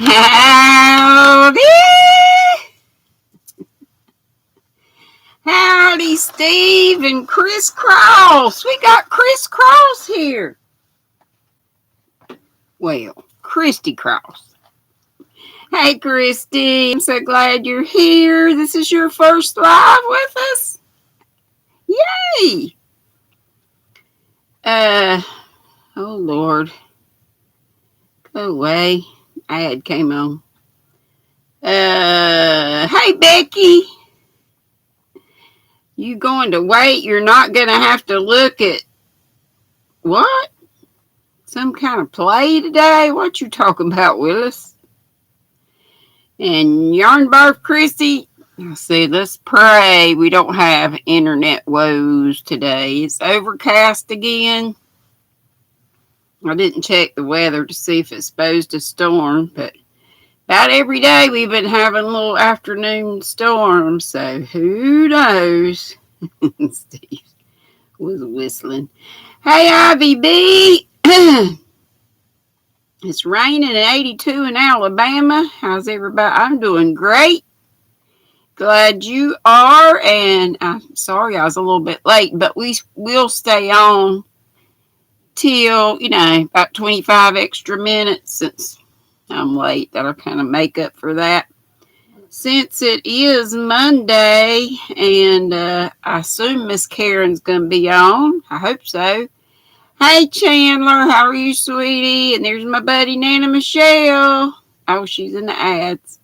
Howdy! Howdy, Steve and Chris Cross. We got Chris Cross here. Well, Christy Cross. Hey, Christy. I'm so glad you're here. This is your first live with us. Yay! Oh, Lord. Go away. Ad came on. Hey, Becky. You going to wait? You're not going to have to look at what? Some kind of play today? What you talking about, Willis? And Yarnable Christy, I say, let's pray we don't have internet woes today. It's overcast again. I didn't check the weather to see if it's supposed to storm, but about every day we've been having little afternoon storms, so who knows? Steve was whistling. Hey, Ivy B. It's raining at 82 in Alabama. How's everybody? I'm doing great. Glad you are. And I'm sorry I was a little bit late, but we will stay on till, about 25 extra minutes since I'm late. That'll kind of make up for that. Since it is Monday, and I assume Miss Karen's going to be on. I hope so. Hey, Chandler, how are you, sweetie? And there's my buddy, Nana Michelle. Oh, she's in the ads.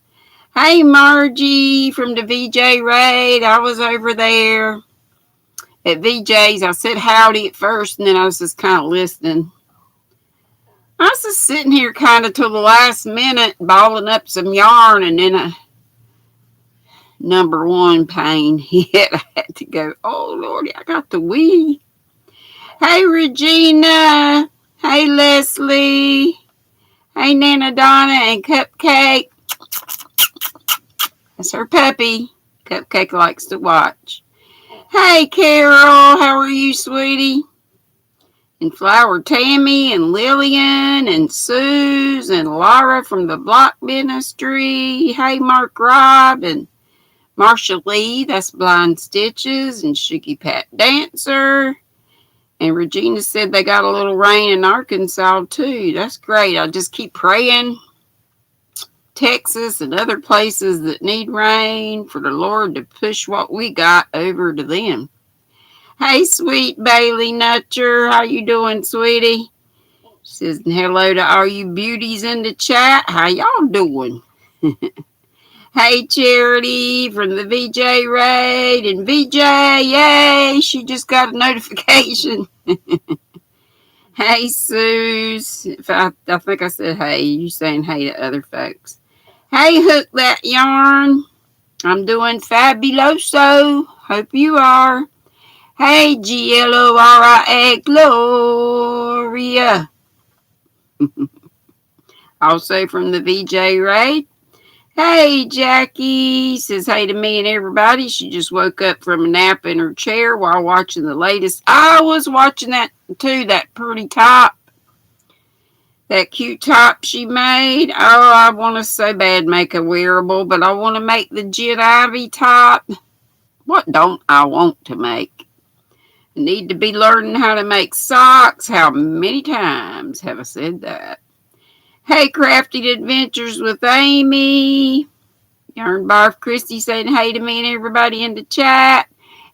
Hey, Margie from the VJ Raid. I was over there at VJ's. I said howdy at first, and then I was just kind of listening. I was just sitting here kind of till the last minute, balling up some yarn, and then number one pain hit. I had to go, oh, Lordy, I got the wee. Hey, Regina. Hey, Leslie. Hey, Nana Donna and Cupcake. That's her puppy. Cupcake likes to watch. Hey, Carol. How are you, sweetie? And Flower Tammy and Lillian and Suze and Laura from the Block Ministry. Hey, Mark Robb and Marsha Lee. That's Blind Stitches and Shiggy Pat Dancer. And Regina said they got a little rain in Arkansas, too. That's great. I'll just keep praying. Texas and other places that need rain for the Lord to push what we got over to them. Hey, sweet Bailey Nutcher. How you doing, sweetie? She says hello to all you beauties in the chat. How y'all doing? Hey, Charity from the VJ Raid. And VJ, yay, she just got a notification. Hey, Suze. I think I said hey. You saying hey to other folks. Hey, Hook That Yarn. I'm doing fabuloso. Hope you are. Hey, GLORIA Gloria. Also from the VJ Raid. Hey, Jackie says hey to me and everybody. She just woke up from a nap in her chair while watching the latest. I was watching that too, that pretty top. That cute top she made. Oh, I want to so bad make a wearable, but I want to make the Jet Ivy top. What don't I want to make? I need to be learning how to make socks. How many times have I said that? Hey, Crafting Adventures with Amy. Yarn Barf Christy saying hey to me and everybody in the chat.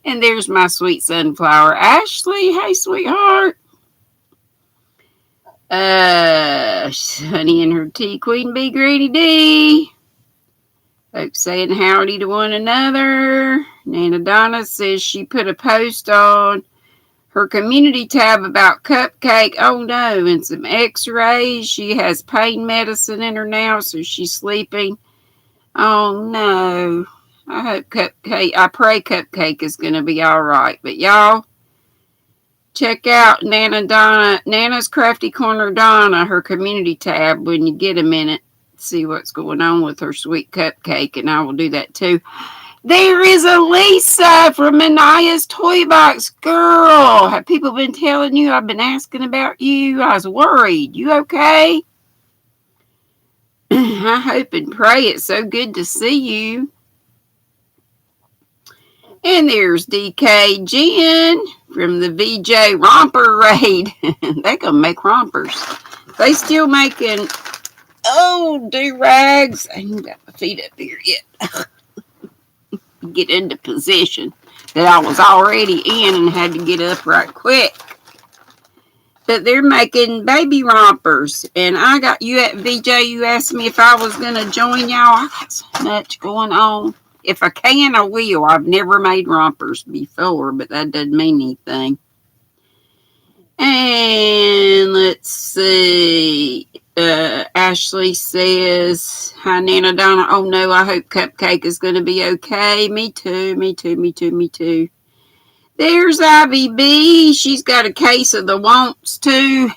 And there's my sweet sunflower, Ashley. Hey, sweetheart. Honey and her tea, Queen Bee, GrannyDee. Folks saying howdy to one another. Nana Donna says she put a post on her community tab about Cupcake. Oh no, and some x-rays. She has pain medicine in her now, so she's sleeping. Oh no. I pray Cupcake is going to be all right. But y'all, check out Nana's Crafty Corner Donna, her community tab when you get a minute. See what's going on with her sweet Cupcake, and I will do that too. There is a Lisa from Anaya's Toy Box. Girl, have people been telling you? I've been asking about you. I was worried. You okay? I hope and pray it's so good to see you. And there's DK Jen from the VJ Romper Raid. They gonna make rompers. They still making, do-rags. I ain't got my feet up here yet. Get into position that I was already in and had to get up right quick. But they're making baby rompers. And I got you at VJ. You asked me if I was going to join y'all. I got so much going on. If I can, I will. I've never made rompers before, but that doesn't mean anything. And let's see. Ashley says, hi, Nana Donna. Oh, no, I hope Cupcake is going to be okay. Me too, me too, me too, me too. There's Ivy B. She's got a case of the wants too.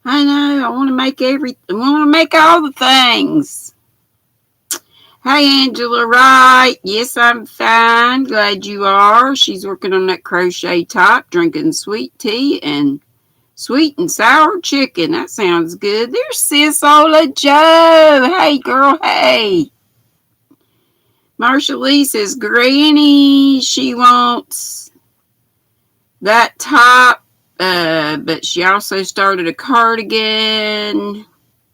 I know. I want to make all the things. Hey, Angela Wright. Yes, I'm fine. Glad you are. She's working on that crochet top, drinking sweet tea and sweet and sour chicken. That sounds good. There's Sis Ola Joe. Hey, girl. Hey. Marsha Lee says, Granny, she wants that top, but she also started a cardigan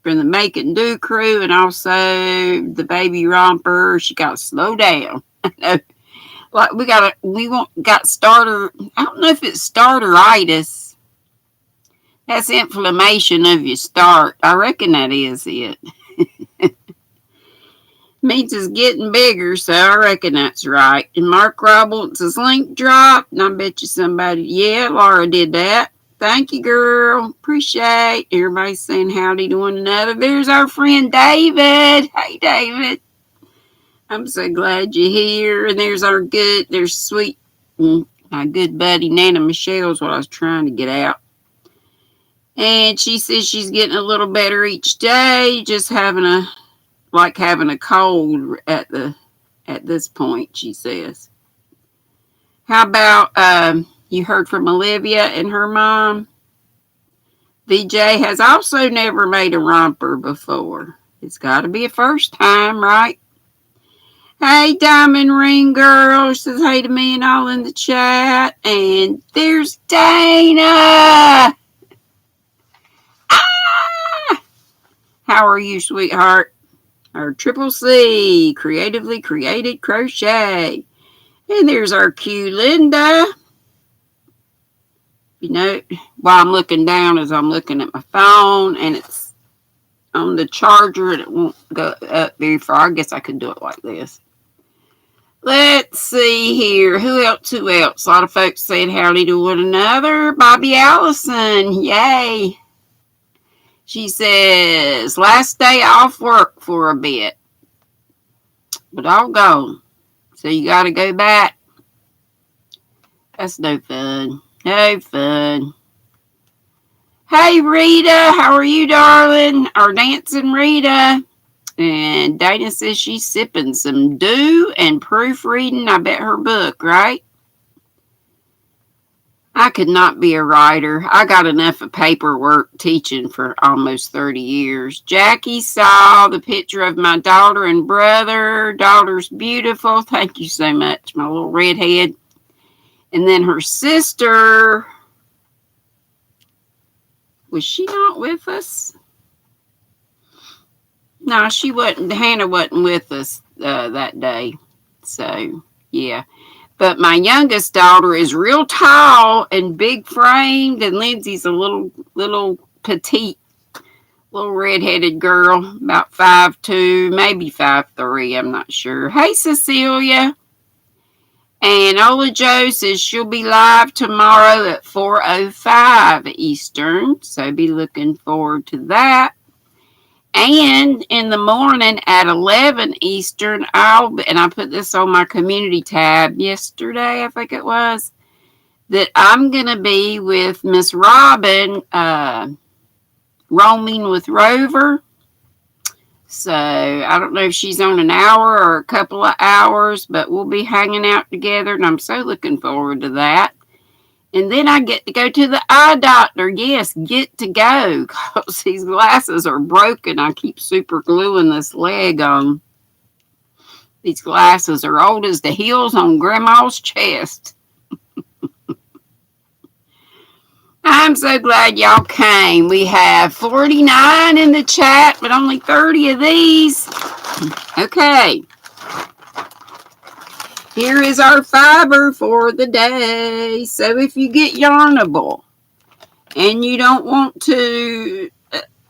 from the Make and Do crew and also the baby romper. She got to slow down. Like got starter. I don't know if it's starteritis. That's inflammation of your start. I reckon that is it. Means it's getting bigger, so I reckon that's right. And Mark Rob wants his link dropped, and I bet you somebody, yeah, Laura did that. Thank you, girl. Appreciate everybody saying howdy to one another. There's our friend David. Hey, David. I'm so glad you're here. And there's sweet, my good buddy Nana Michelle's what I was trying to get out. And she says she's getting a little better each day, just having a cold at this point, she says. How about you heard from Olivia and her mom? VJ has also never made a romper before. It's got to be a first time, right? Hey, Diamond Ring Girl says hey to me and all in the chat. And there's Dana. Ah! How are you, sweetheart? Our Triple C, Creatively Created Crochet. And there's our Q Linda. You know, while I'm looking down as I'm looking at my phone, and it's on the charger, and it won't go up very far. I guess I could do it like this. Let's see here. Who else? A lot of folks said howdy to one another. Bobby Allison, yay. She says, last day off work for a bit. But I'll go. So you got to go back. That's no fun. No fun. Hey, Rita. How are you, darling? Our dancing Rita. And Dana says she's sipping some dew and proofreading. I bet her book, right? I could not be a writer. I got enough of paperwork teaching for almost 30 years. Jackie saw the picture of my daughter and brother. Daughter's beautiful. Thank you so much, my little redhead. And then her sister. Was she not with us? No, she wasn't. Hannah wasn't with us that day. So, yeah. But my youngest daughter is real tall and big framed, and Lindsay's a little petite, little redheaded girl, about 5'2", maybe 5'3", I'm not sure. Hey, Cecilia. And Ola Jo says she'll be live tomorrow at 4:05 Eastern, so be looking forward to that. And in the morning at 11 Eastern, and I put this on my community tab yesterday, I think it was, that I'm going to be with Miss Robin, roaming with Rover. So I don't know if she's on an hour or a couple of hours, but we'll be hanging out together, and I'm so looking forward to that. And then I get to go to the eye doctor. Yes, get to go. Because these glasses are broken. I keep super gluing this leg on. These glasses are old as the heels on Grandma's chest. I'm so glad y'all came. We have 49 in the chat, but only 30 of these. Okay. Here is our fiber for the day. So if you get Yarnable and you don't want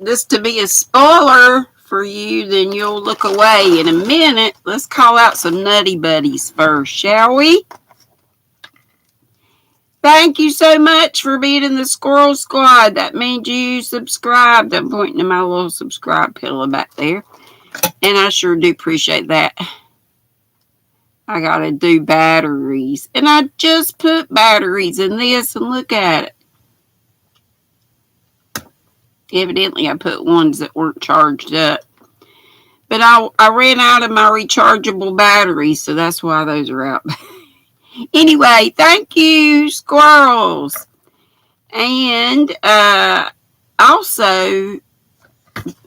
this to be a spoiler for you, then you'll look away in a minute. Let's call out some Nutty Buddies first, shall we? Thank you so much for being in the Squirrel Squad. That means you subscribed. I'm pointing to my little subscribe pillow back there. And I sure do appreciate that. I gotta do batteries. And I just put batteries in this and look at it. Evidently I put ones that weren't charged up. But I ran out of my rechargeable batteries, so that's why those are out. Anyway, thank you, squirrels. And also,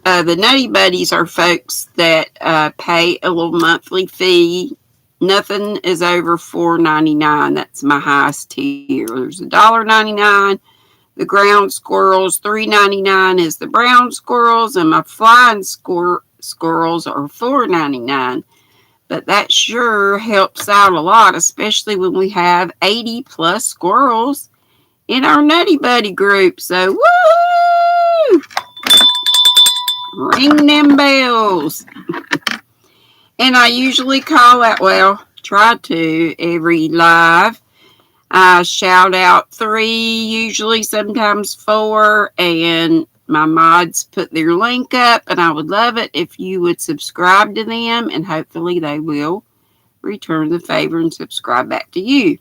the Nutty Buddies are folks that pay a little monthly fee. Nothing is over $4.99. That's my highest tier. There's $1.99. The ground squirrels, $3.99 is the brown squirrels, and my flying squirrels are $4.99. But that sure helps out a lot, especially when we have 80 plus squirrels in our Nutty Buddy group. So, woo! Ring them bells. And I usually call out, well, try to every live. I shout out 3, usually sometimes 4, and my mods put their link up, and I would love it if you would subscribe to them, and hopefully they will return the favor and subscribe back to you.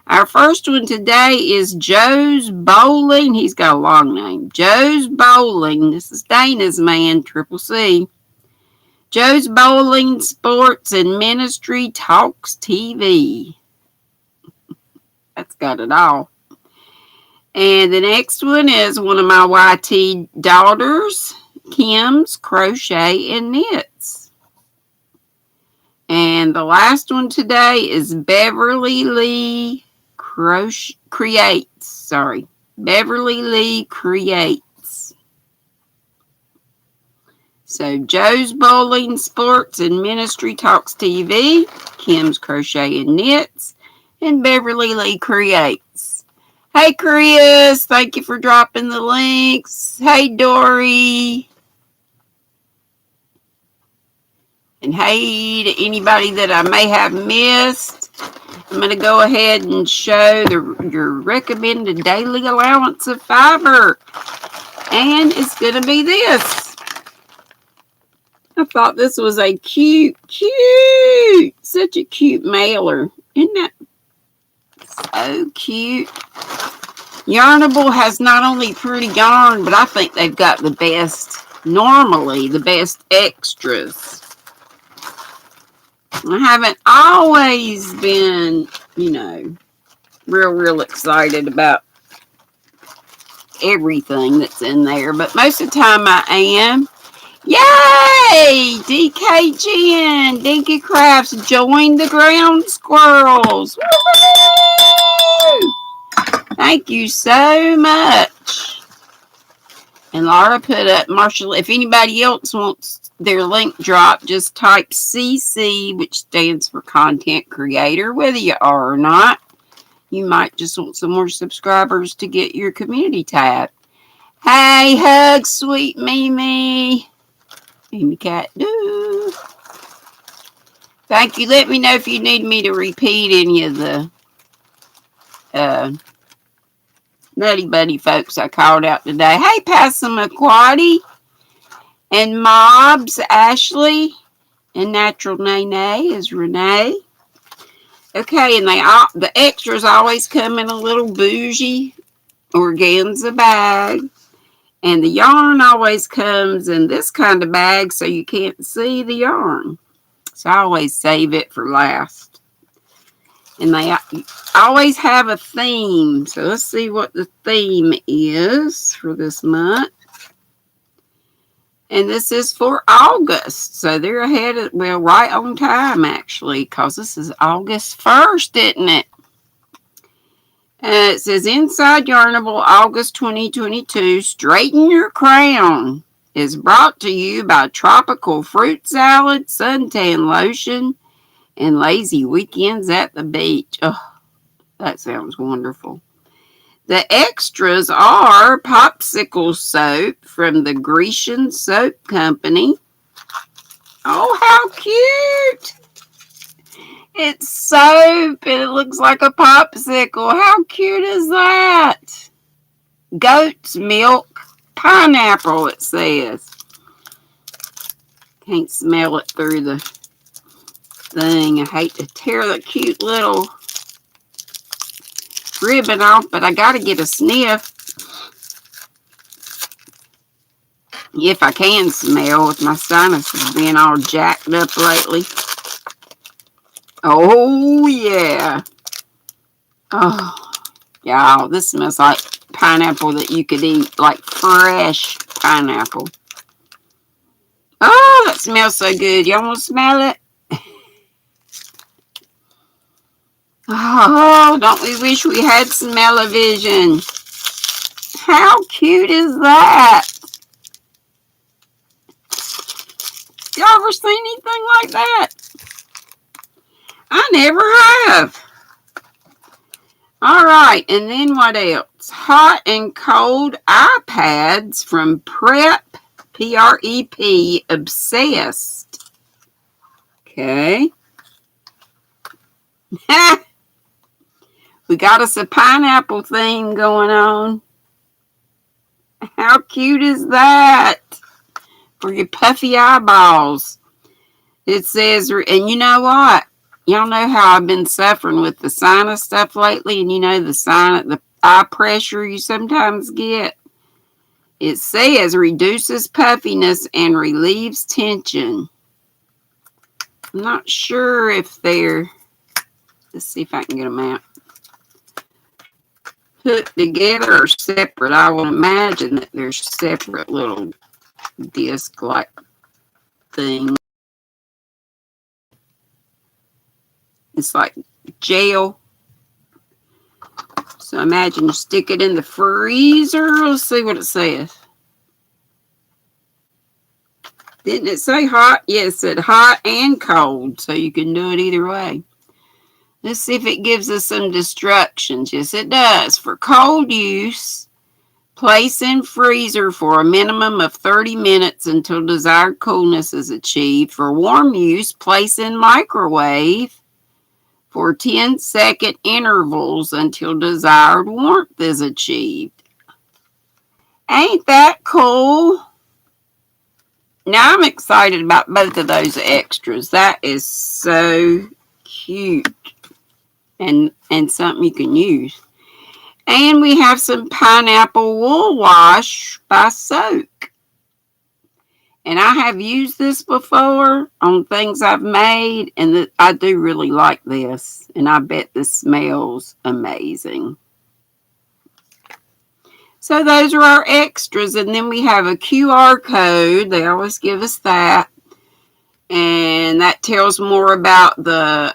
Our first one today is Joe's Bowling. He's got a long name. Joe's Bowling. This is Dana's man, Triple C. Joe's Bowling, Sports, and Ministry Talks TV. That's got it all. And the next one is one of my YT daughters, Kim's Crochet and Knits. And the last one today is Beverly Lee Creates. Beverly Lee Creates. So Joe's Bowling, Sports, and Ministry Talks TV, Kim's Crochet and Knits, and Beverly Lee Creates. Hey, Chris. Thank you for dropping the links. Hey, Dory. And hey to anybody that I may have missed. I'm going to go ahead and show your recommended daily allowance of fiber. And it's going to be this. I thought this was a such a cute mailer. Isn't that so cute? Yarnable has not only pretty yarn, but I think they've got the best extras. I haven't always been, real excited about everything that's in there, but most of the time I am. Yay! DKG and Dinky Crafts joined the ground squirrels. Woo! Thank you so much. And Laura put up, Marshall, if anybody else wants their link drop, just type CC, which stands for Content Creator, whether you are or not. You might just want some more subscribers to get your community tab. Hey, hugs, sweet Mimi. Mimi Cat, do. Thank you. Let me know if you need me to repeat any of the Nutty Buddy folks I called out today. Hey, Passamaquoddy and Mobs, Ashley, and Natural Nene is Renee. Okay, and the extras always come in a little bougie organza bag. And the yarn always comes in this kind of bag so you can't see the yarn. So I always save it for last. And they always have a theme. So let's see what the theme is for this month. And this is for August. So they're ahead of, well, right on time, actually, because this is August 1st, isn't it? It says, Inside Yarnable, August 2022, Straighten Your Crown is brought to you by Tropical Fruit Salad, Suntan Lotion, and Lazy Weekends at the Beach. Oh, that sounds wonderful. The extras are popsicle soap from the Grecian Soap Company. Oh, how cute! It's soap and it looks like a popsicle. How cute is that? Goat's milk, pineapple, it says. Can't smell it through the thing. I hate to tear the cute little ribbon off, but I gotta get a sniff. If I can smell, with my sinuses being all jacked up lately. Oh, yeah. Oh, y'all, this smells like pineapple that you could eat, like fresh pineapple. Oh, that smells so good. Y'all want to smell it? Oh, don't we wish we had smell-o-vision? How cute is that? Y'all ever seen anything like that? I never have. All right, and then what else? Hot and cold iPads from Prep, P-R-E-P, Obsessed. Okay. We got us a pineapple theme going on. How cute is that? For your puffy eyeballs. It says, and you know what? Y'all know how I've been suffering with the sinus stuff lately, and you know the eye pressure you sometimes get. It says reduces puffiness and relieves tension. I'm not sure if they're, let's see if I can get them out, put together or separate. I would imagine that they're separate little disc-like things. It's like gel. So imagine you stick it in the freezer. Let's see what it says. Didn't it say hot? Yeah, it said hot and cold. So you can do it either way. Let's see if it gives us some instructions. Yes, it does. For cold use, place in freezer for a minimum of 30 minutes until desired coolness is achieved. For warm use, place in microwave for 10-second intervals until desired warmth is achieved. Ain't that cool? Now I'm excited about both of those extras. That is so cute. And something you can use. And we have some pineapple wool wash by Soak. And I have used this before on things I've made, and I do really like this. And I bet this smells amazing. So those are our extras. And then we have a QR code. They always give us that. And that tells more about the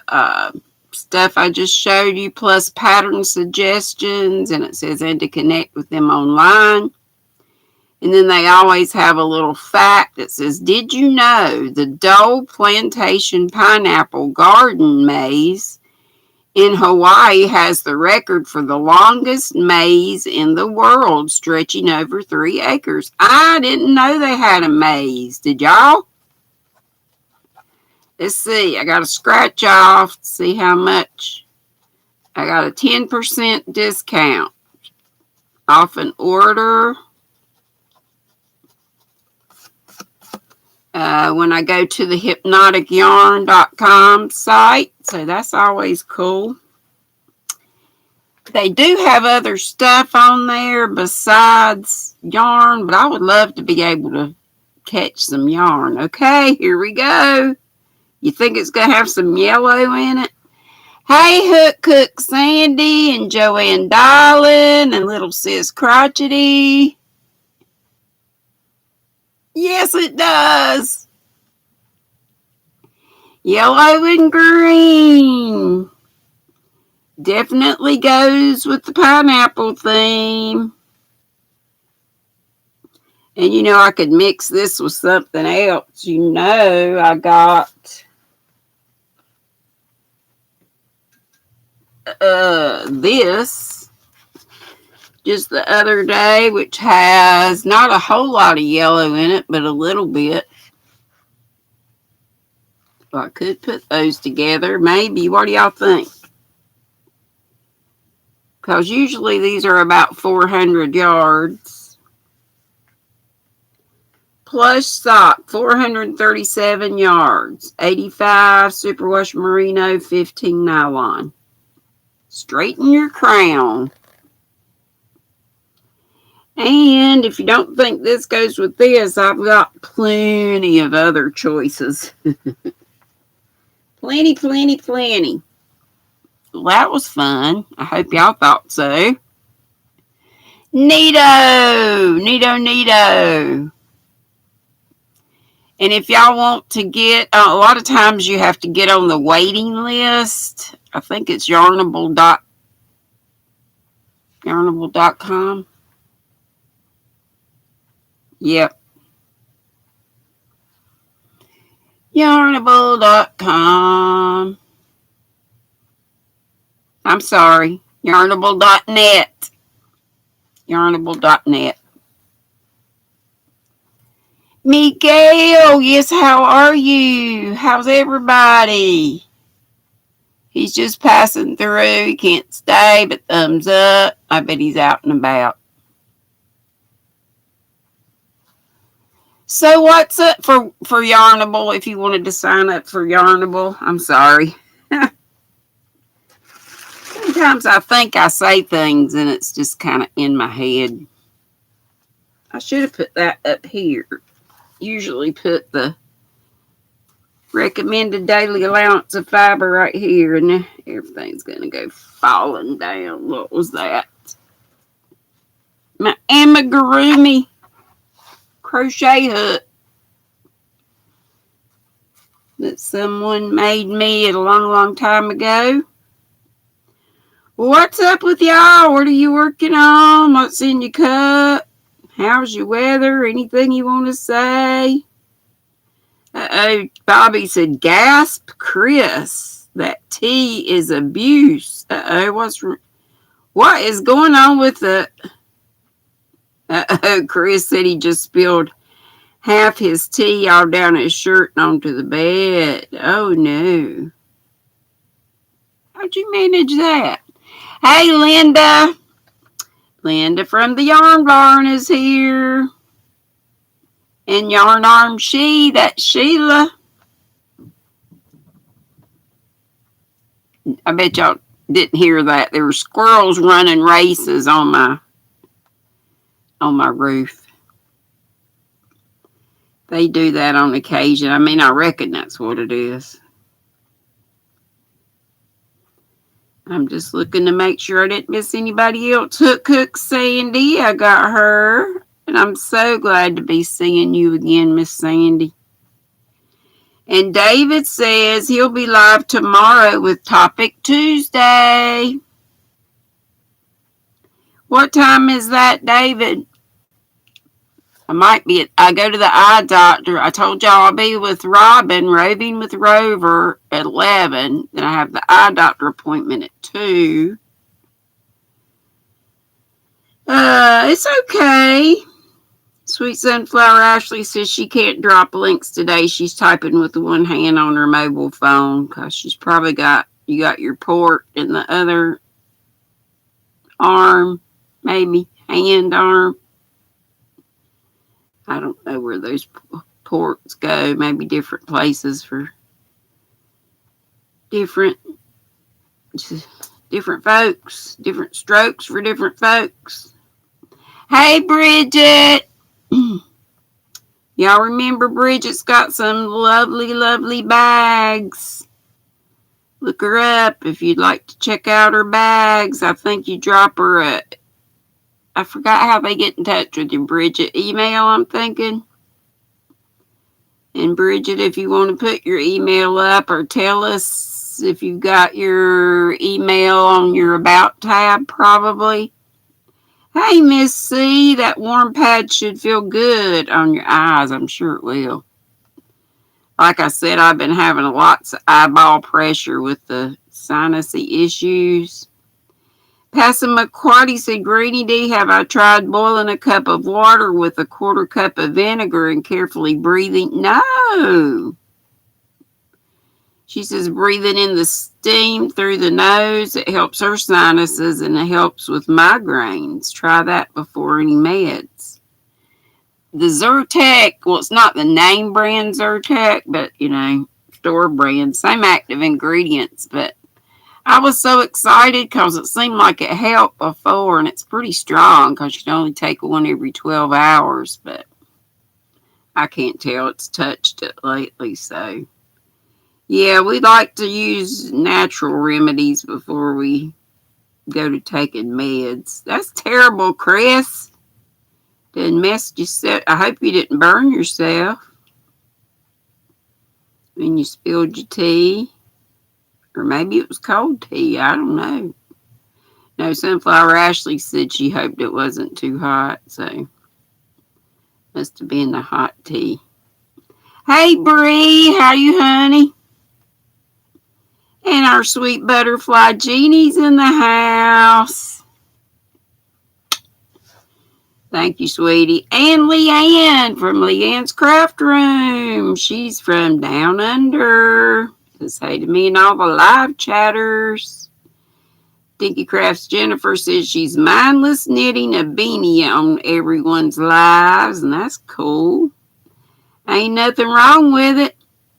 stuff I just showed you, plus pattern suggestions. And it says, and to connect with them online. And then they always have a little fact that says, did you know the Dole Plantation Pineapple Garden Maze in Hawaii has the record for the longest maze in the world, stretching over 3 acres? I didn't know they had a maze. Did y'all? Let's see. I got to scratch off to see how much. I got a 10% discount off an order. When I go to the hypnoticyarn.com site. So that's always cool. They do have other stuff on there besides yarn, but I would love to be able to catch some yarn. Okay, here we go. You think it's going to have some yellow in it? Hey, Hook Cook Sandy and Joanne Darling and little sis Crotchety. Yes, it does. Yellow and green. Definitely goes with the pineapple theme. And you know, I could mix this with something else. You know, I got this just the other day, which has not a whole lot of yellow in it, but a little bit. So I could put those together. Maybe. What do y'all think? Because usually these are about 400 yards. Plush sock, 437 yards. 85 superwash merino, 15 nylon. Straighten your crown. And if you don't think this goes with this, I've got plenty of other choices. Plenty. Well, that was fun. I hope y'all thought so. Neato. And if y'all want to get, a lot of times you have to get on the waiting list. I think it's yarnable.com. Yep. Yarnable.com. I'm sorry. Yarnable.net. Yarnable.net. Miguel, yes, how are you? How's everybody? He's just passing through. He can't stay, but thumbs up. I bet he's out and about. So what's up for Yarnable? If you wanted to sign up for Yarnable, I'm sorry. Sometimes I think I say things and it's just kind of in my head. I should have put that up here. Usually put the recommended daily allowance of fiber right here, and everything's going to go falling down. What was that? My amigurumi crochet hook that someone made me a long time ago. What's up with y'all? What are you working on? What's in your cup? How's your weather? Anything you want to say? Bobby said, gasp, Chris. That tea is abuse. What is going on with the... Chris said he just spilled half his tea all down his shirt and onto the bed. Oh, no. How'd you manage that? Hey, Linda. Linda from the Yarn Barn is here. And Yarn Arm She, that's Sheila. I bet y'all didn't hear that. There were squirrels running races on my roof. They do that on occasion. I mean, I reckon that's what it is. I'm just looking to make sure I didn't miss anybody else. Hook Cook Sandy, I got her. And I'm so glad to be seeing you again, Miss Sandy. And David says he'll be live tomorrow with Topic Tuesday. What time is that, David? I go to the eye doctor. I told y'all I'll be with Robin, roving with Rover at 11. Then I have the eye doctor appointment at 2. It's okay. Sweet Sunflower Ashley says she can't drop links today. She's typing with one hand on her mobile phone because she's probably you got your port in the other arm, maybe hand arm. I don't know where those ports go. Maybe different places for different folks. Different strokes for different folks. Hey, Bridget. Y'all remember Bridget's got some lovely bags. Look her up if you'd like to check out her bags. I think you drop her I forgot how they get in touch with you, Bridget. Email, I'm thinking. And Bridget, if you want to put your email up or tell us if you got your email on your About tab, probably. Hey, Miss C, that warm pad should feel good on your eyes. I'm sure it will. Like I said, I've been having lots of eyeball pressure with the sinusy issues. Passamaquoddy said, GrannyDee, have I tried boiling a cup of water with a quarter cup of vinegar and carefully breathing? No. She says breathing in the steam through the nose, it helps her sinuses and it helps with migraines. Try that before any meds. The Zyrtec, well, it's not the name brand Zyrtec, but, store brand, same active ingredients, but I was so excited because it seemed like it helped before, and it's pretty strong because you can only take one every 12 hours, but I can't tell. It's touched it lately, so. Yeah, we like to use natural remedies before we go to taking meds. That's terrible, Chris. Didn't mess yourself. I hope you didn't burn yourself when you spilled your tea. Or maybe it was cold tea. I don't know. No, Sunflower Ashley said she hoped it wasn't too hot, so must have been the hot tea. Hey, Bree, how you, honey? And our sweet butterfly Jeannie's in the house. Thank you, sweetie. And Leanne from Leanne's Craft Room. She's from down under. Say to me and all the live chatters. Dinky Crafts Jennifer says she's mindless knitting a beanie on everyone's lives, and that's cool. Ain't nothing wrong with it.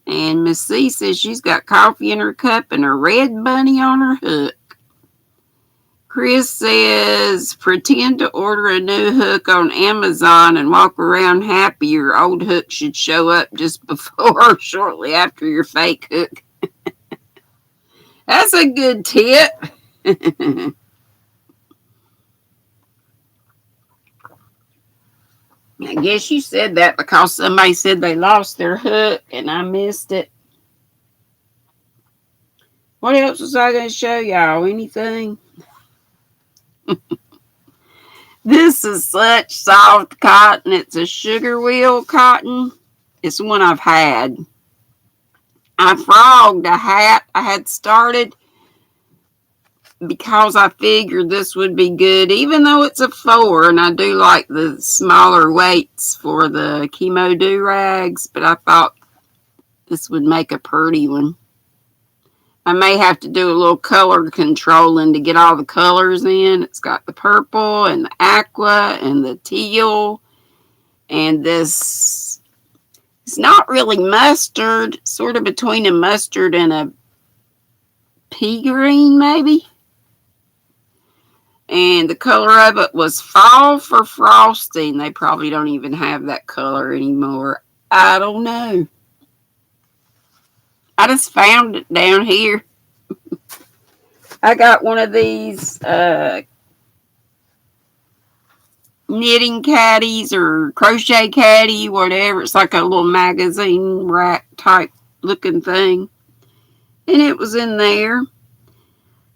And Miss C says she's got coffee in her cup and a red bunny on her hook. Chris says pretend to order a new hook on Amazon and walk around happy. Your old hook should show up just before or shortly after your fake hook. That's a good tip. I guess you said that because somebody said they lost their hook and I missed it. What else was I going to show y'all? Anything? This is such soft cotton. It's a sugar wheel cotton. It's one I've had. I frogged a hat I had started because I figured this would be good, even though it's a 4, and I do like the smaller weights for the chemo do-rags, but I thought this would make a pretty one. I may have to do a little color controlling to get all the colors in. It's got the purple and the aqua and the teal and this. It's not really mustard, sort of between a mustard and a pea green, maybe. And the color of it was Fall for Frosting. They probably don't even have that color anymore. I don't know. I just found it down here. I got one of these knitting caddies or crochet caddy, whatever. It's like a little magazine rack type looking thing. And it was in there.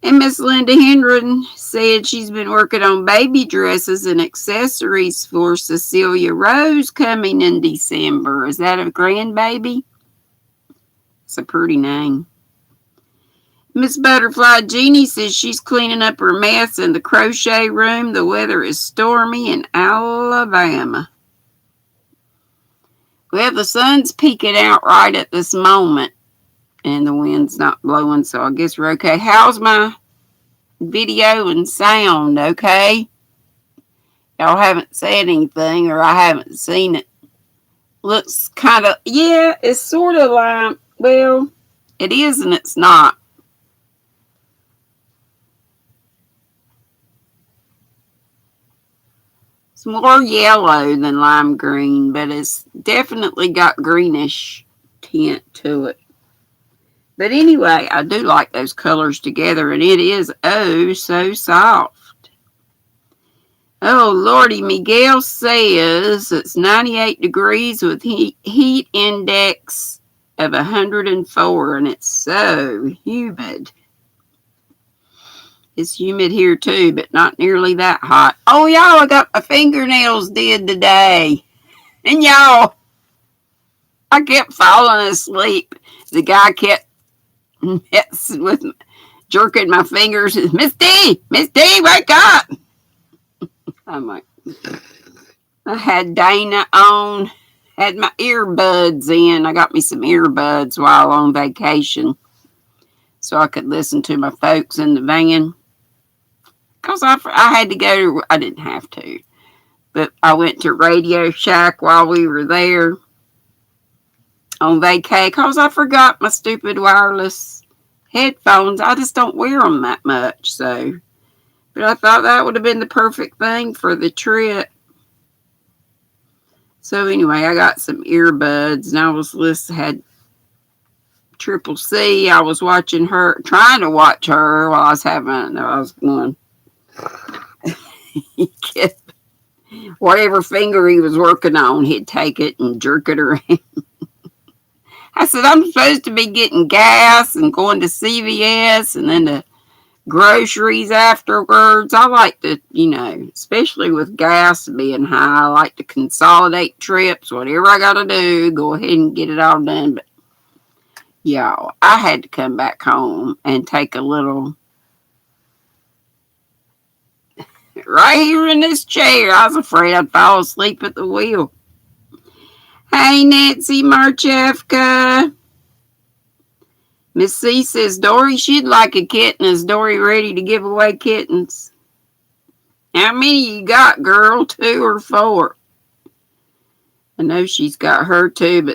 And Miss Linda Hendren said she's been working on baby dresses and accessories for Cecilia Rose coming in December. Is that a grandbaby? It's a pretty name. Miss Butterfly Jeannie says she's cleaning up her mess in the crochet room. The weather is stormy in Alabama. Well, the sun's peeking out right at this moment. And the wind's not blowing, so I guess we're okay. How's my video and sound, okay? Y'all haven't said anything, or I haven't seen it. Looks kind of, yeah, it's sort of like, well, it is and it's not. It's more yellow than lime green, but it's definitely got greenish tint to it. But anyway, I do like those colors together, and it is oh so soft. Oh, Lordy, Miguel says it's 98 degrees with heat index of 104, and it's so humid. It's humid here too, but not nearly that hot. Oh, y'all, I got my fingernails did today. And y'all, I kept falling asleep. The guy kept messing with me, jerking my fingers. Miss Dee, wake up. I'm like, I had Dana on, had my earbuds in. I got me some earbuds while on vacation so I could listen to my folks in the van. Because I had to go, I didn't have to, but I went to Radio Shack while we were there on vacay because I forgot my stupid wireless headphones. I just don't wear them that much, so. But I thought that would have been the perfect thing for the trip. So anyway, I got some earbuds, and I had Triple C. I was watching her, trying to watch her while I was going. He kept, whatever finger he was working on, he'd take it and jerk it around. I said, I'm supposed to be getting gas and going to CVS and then to groceries afterwards. I like to, especially with gas being high, I like to consolidate trips. Whatever I got to do, go ahead and get it all done. But, y'all, I had to come back home and take a little right here in this chair. I was afraid I'd fall asleep at the wheel. Hey, Nancy Marchevka. Miss C says, Dory, she'd like a kitten. Is Dory ready to give away kittens? How many you got, girl? 2 or 4? I know she's got her two,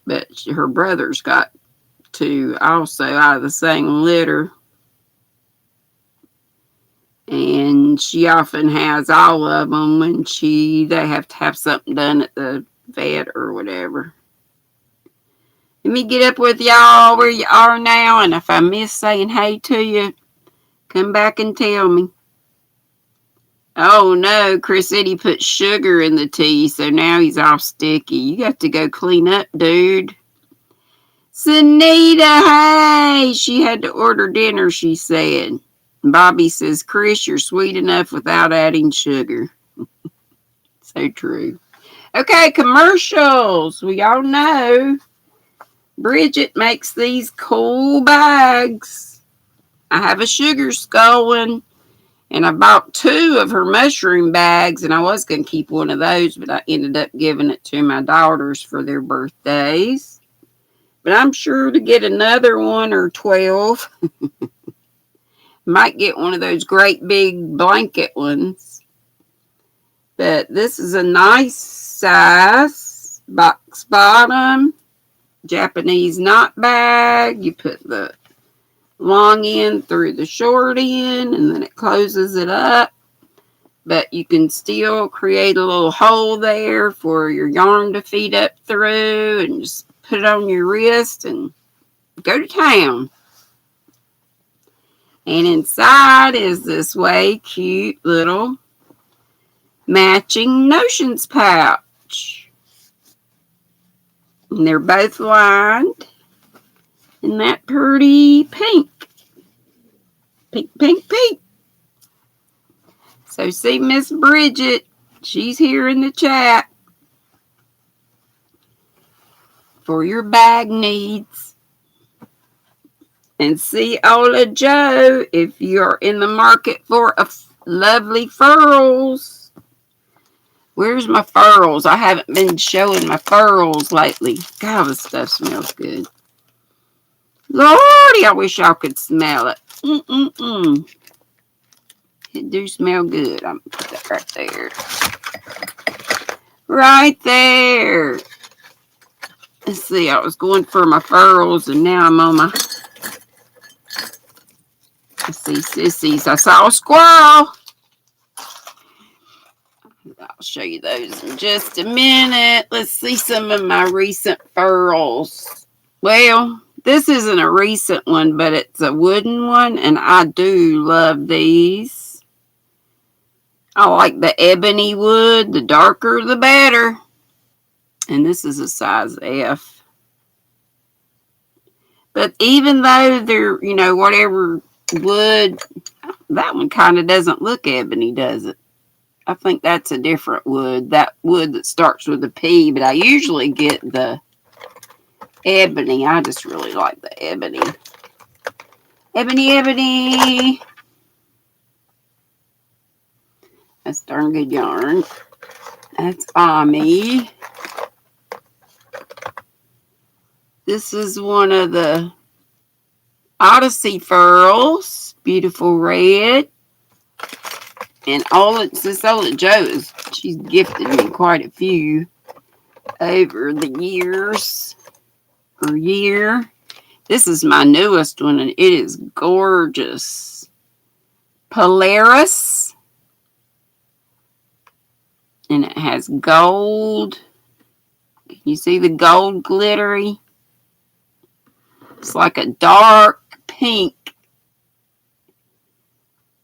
but her brother's got 2 also out of the same litter. And she often has all of them when they have to have something done at the vet or whatever. Let me get up with y'all where you are now, and if I miss saying hey to you, come back and tell me. Oh no, Chris said he put sugar in the tea, so now he's all sticky. You got to go clean up, dude. Sunita, hey, she had to order dinner, she said. Bobby says, Chris, you're sweet enough without adding sugar. So true. Okay, commercials. We all know Bridget makes these cool bags. I have a sugar skull one, and I bought 2 of her mushroom bags, and I was going to keep one of those, but I ended up giving it to my daughters for their birthdays. But I'm sure to get another one or 12. Might get one of those great big blanket ones. But this is a nice size box bottom Japanese knot bag. You put the long end through the short end, and then it closes it up. But you can still create a little hole there for your yarn to feed up through, and just put it on your wrist and go to town. And inside is this way cute little matching notions pouch. And they're both lined in that pretty pink. Pink, pink, pink. So see Miss Bridget. She's here in the chat for your bag needs. And see Ola Joe if you're in the market for a lovely furls. Where's my furls? I haven't been showing my furls lately. God, this stuff smells good. Lordy, I wish y'all could smell it. It do smell good. I'm going to put that right there. Right there. Let's see, I was going for my furls, and now I'm on my... Let's see, sissies. I saw a squirrel. I'll show you those in just a minute. Let's see some of my recent furls. Well, This isn't a recent one, but it's a wooden one, and I do love these. I like the ebony wood. The darker, the better. And this is a size F. But even though they're, whatever wood, that one kind of doesn't look ebony, does it? I think that's a different wood. That wood that starts with a P, but I usually get the ebony. I just really like the ebony. Ebony. That's darn good yarn. That's Ami. This is one of the Odyssey furls. Beautiful red. And since Ola Jo she's gifted me quite a few over the years. This is my newest one, and it is gorgeous. Polaris. And it has gold. Can you see the gold glittery? It's like a dark pink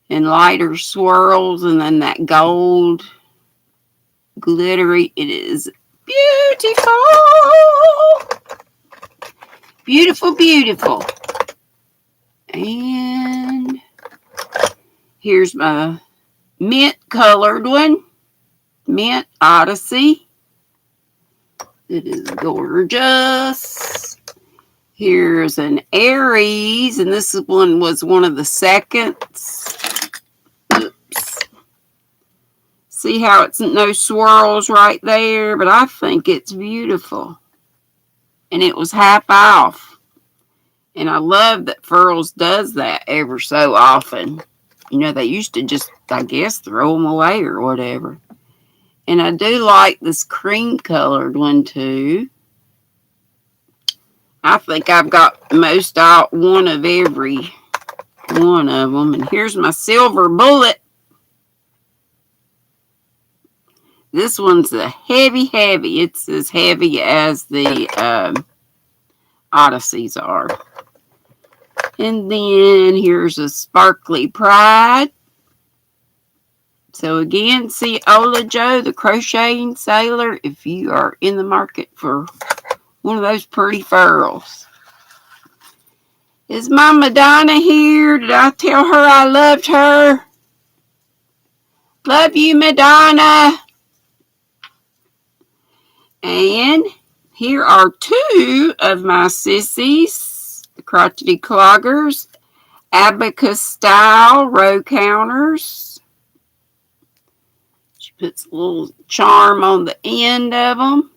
and lighter swirls, and then that gold glittery. It is beautiful. Beautiful. And here's my mint colored one. Mint Odyssey. It is gorgeous. Here's an Aries, and this one was one of the seconds. Oops. See how it's no swirls right there, but I think it's beautiful. And it was half off. And I love that Furls does that ever so often. They used to just, I guess, throw them away or whatever. And I do like this cream colored one too. I think I've got most out one of every one of them. And here's my silver bullet. This one's a heavy. It's as heavy as the Odysseys are. And then here's a sparkly Pride. So again, see Ola Jo, the crocheting sailor, if you are in the market for one of those pretty furls. Is my Madonna here? Did I tell her I loved her? Love you, Madonna. And here are two of my sissies, the crotchety cloggers, abacus style row counters. She puts a little charm on the end of them.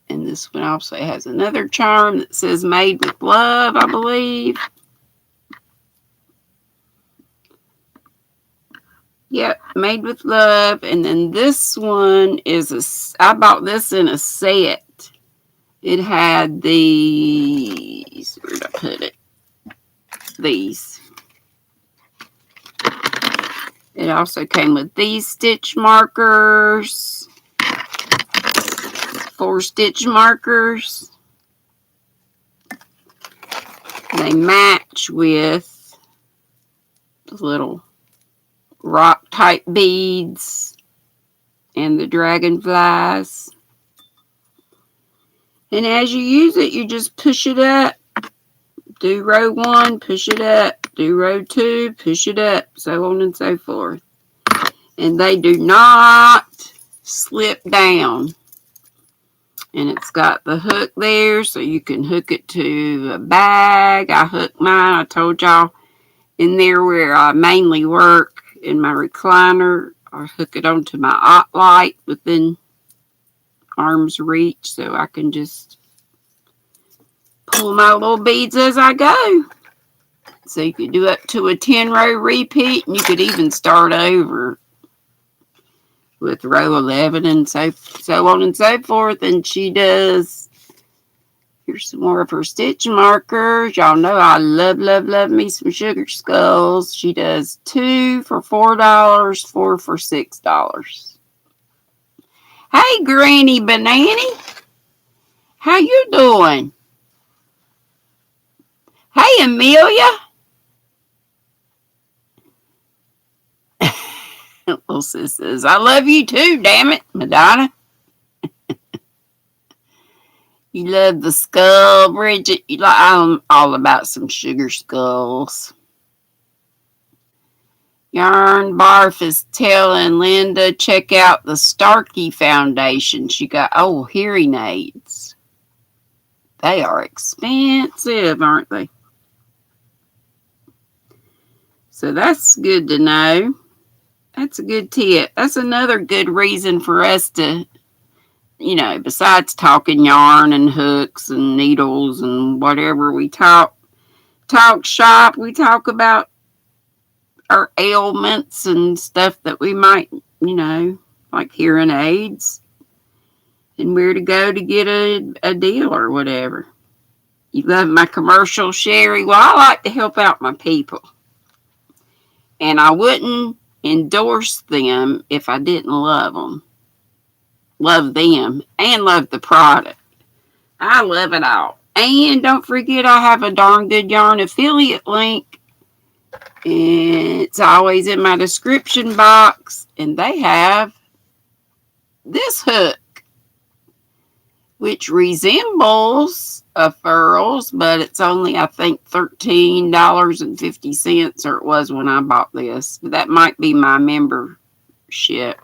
And this one also has another charm that says made with love, I believe. Yep, made with love. And then this one is I bought this in a set. It had these, where did I put it? These. It also came with these stitch markers. 4 stitch markers. They match with the little rock type beads and the dragonflies. And as you use it, you just push it up. Do row 1, push it up. Do row 2, push it up. So on and so forth. And they do not slip down. And it's got the hook there, so you can hook it to a bag. I hook mine, I told y'all, in there where I mainly work in my recliner. I hook it onto my ot light within arm's reach, so I can just pull my little beads as I go. So you could do up to a 10-row repeat, and you could even start over with row 11 and so on and so forth. And she does, here's some more of her stitch markers. Y'all know I love me some sugar skulls. She does 2 for $4, 4 for $6. Hey, Granny Banani. How you doing? Hey, Amelia. Little sis says, I love you too, damn it, Madonna. You love the skull, Bridget. I'm all about some sugar skulls. Yarn Barf is telling Linda, check out the Starkey Foundation. She got hearing aids. They are expensive, aren't they? So that's good to know. That's a good tip. That's another good reason for us to, besides talking yarn and hooks and needles and whatever we talk shop, we talk about our ailments and stuff that we might, like hearing aids and where to go to get a deal or whatever. You love my commercial, Sherry? Well, I like to help out my people. And I wouldn't endorse them if I didn't love them. Love them and love the product. I love it all. And don't forget, I have a darn good yarn affiliate link. And it's always in my description box. And they have this hook, which resembles a furls, but it's only, I think, $13.50, or it was when I bought this. But that might be my membership.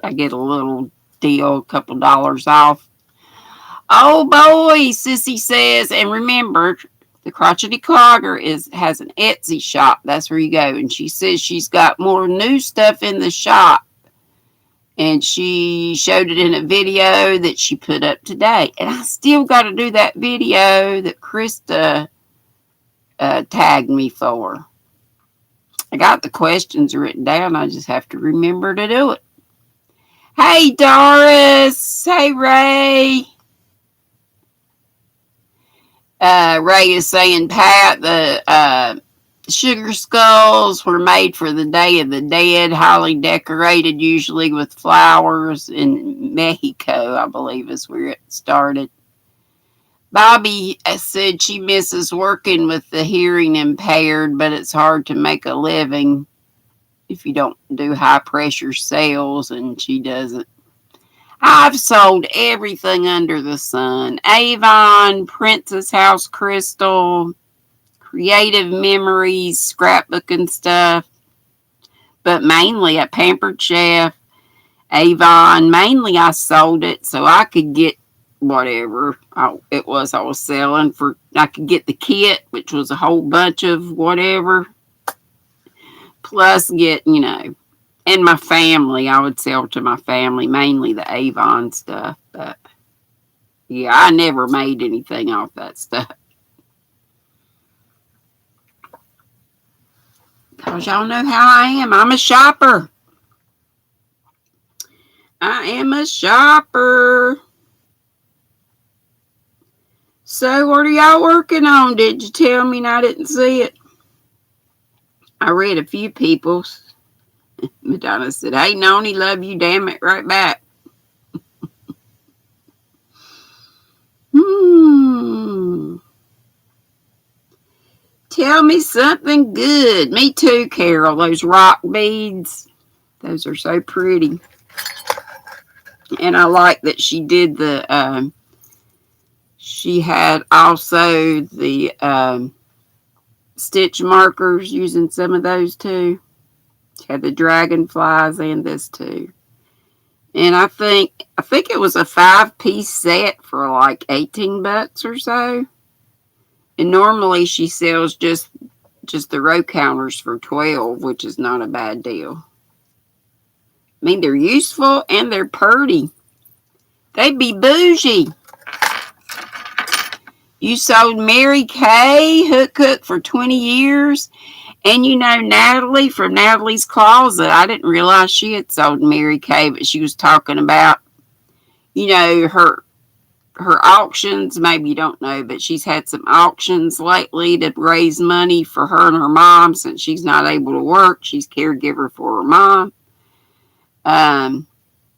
I get a little deal, a couple dollars off. Oh boy, Sissy says, and remember, the Crotchety Clogger has an Etsy shop. That's where you go. And she says she's got more new stuff in the shop. And she showed it in a video that she put up today. And I still got to do that video that Krista tagged me for. I got the questions written down. I just have to remember to do it. Hey, Doris. Hey, Ray. Ray is saying, Pat, the sugar skulls were made for the Day of the Dead, highly decorated, usually with flowers. In Mexico, I believe, is where it started. Bobby said she misses working with the hearing impaired, but it's hard to make a living if you don't do high pressure sales, and she doesn't. I've sold everything under the sun. Avon, Princess House Crystal, Creative Memories, scrapbooking stuff, but mainly at Pampered Chef, Avon. Mainly I sold it so I could get whatever it was I was selling for. I could get the kit, which was a whole bunch of whatever, plus get, and my family. I would sell to my family, mainly the Avon stuff. But yeah, I never made anything off that stuff. Because y'all know how I am. I'm a shopper. I am a shopper. So what are y'all working on? Did you tell me and I didn't see it? I read a few people's. Madonna said, hey, Noni, love you, damn it, right back. Tell me something good. Me too, Carol. Those rock beads, those are so pretty. And I like that she did the, she had also the stitch markers using some of those too. She had the dragonflies and this too. And I think it was a 5-piece set for like $18 or so. And normally she sells just the row counters for $12, which is not a bad deal. I mean, they're useful and they're pretty. They be bougie. You sold Mary Kay hook for 20 years. And Natalie from Natalie's Closet, I didn't realize she had sold Mary Kay, but she was talking about, her auctions. Maybe you don't know, but she's had some auctions lately to raise money for her and her mom since she's not able to work. She's caregiver for her mom.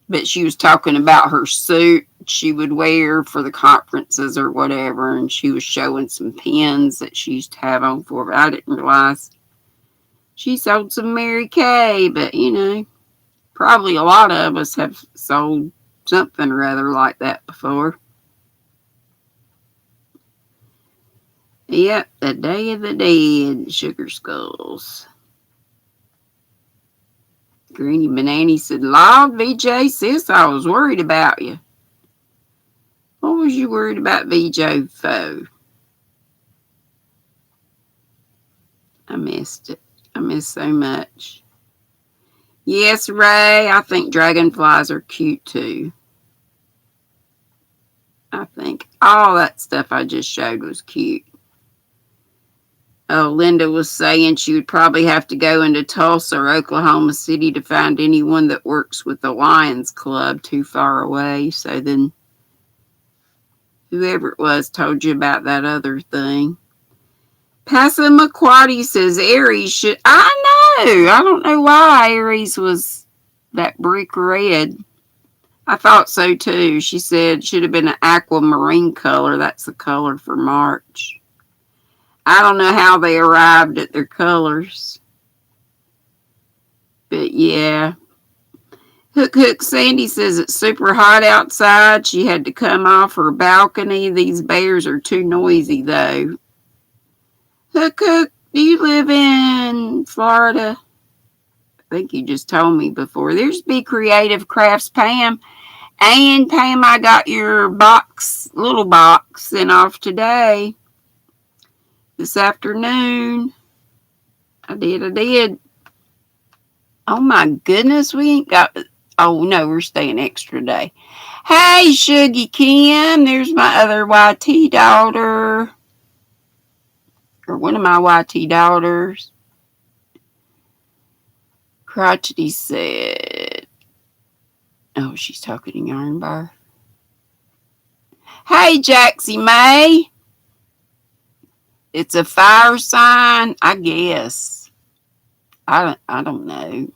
But she was talking about her suit she would wear for the conferences or whatever. And she was showing some pins that she used to have on for her. I didn't realize she sold some Mary Kay, but probably a lot of us have sold something or other like that before. Yep, the Day of the Dead, Sugar Skulls. Granny Banani said, "Lord, VJ, sis, I was worried about you." What was you worried about, VJ Foe? I missed it. I missed so much. Yes, Ray, I think dragonflies are cute too. I think all that stuff I just showed was cute. Oh, Linda was saying she would probably have to go into Tulsa or Oklahoma City to find anyone that works with the Lions Club too far away. So then whoever it was told you about that other thing. Passamaquoddy says Aries should... I know. I don't know why Aries was that brick red. I thought so too. She said it should have been an aquamarine color. That's the color for March. I don't know how they arrived at their colors. But yeah. Hook Sandy says it's super hot outside. She had to come off her balcony. These bears are too noisy though. Hook, do you live in Florida? I think you just told me before. There's Be Creative Crafts, Pam. And Pam, I got your little box sent off today. This afternoon. I did. Oh my goodness, we ain't got... Oh no, we're staying extra day. Hey, Shuggy Kim, there's my other YT daughter. Or one of my YT daughters. Crotchety said... Oh, she's talking in Yarn Bar. Hey, Jaxie May. It's a fire sign, I guess. I don't know.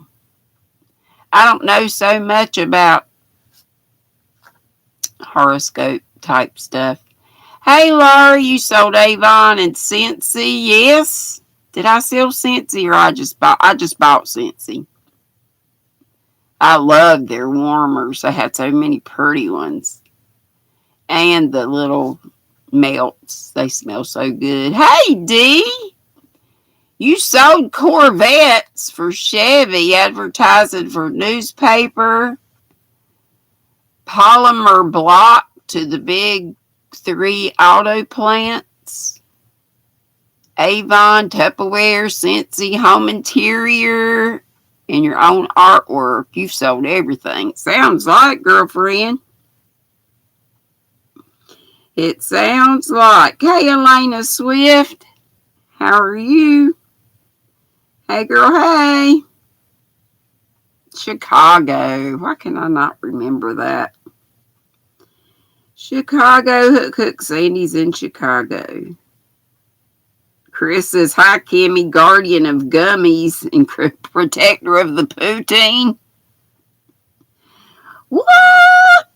I don't know so much about horoscope type stuff. Hey, Laura, you sold Avon and Scentsy. Yes. Did I sell Scentsy or I just bought Scentsy? I loved their warmers. They had so many pretty ones. And the little melts. They smell so good. Hey, Dee. You sold Corvettes for Chevy, advertising for newspaper, polymer block to the big 3 auto plants, Avon, Tupperware, Scentsy, home interior, and your own artwork. You've sold everything. Sounds like, girlfriend. It sounds like. Hey, Elena Swift. How are you? Hey, girl, hey. Chicago. Why can I not remember that? Chicago. Hook Sandy's in Chicago. Chris says, hi, Kimmy, guardian of gummies and protector of the poutine. What?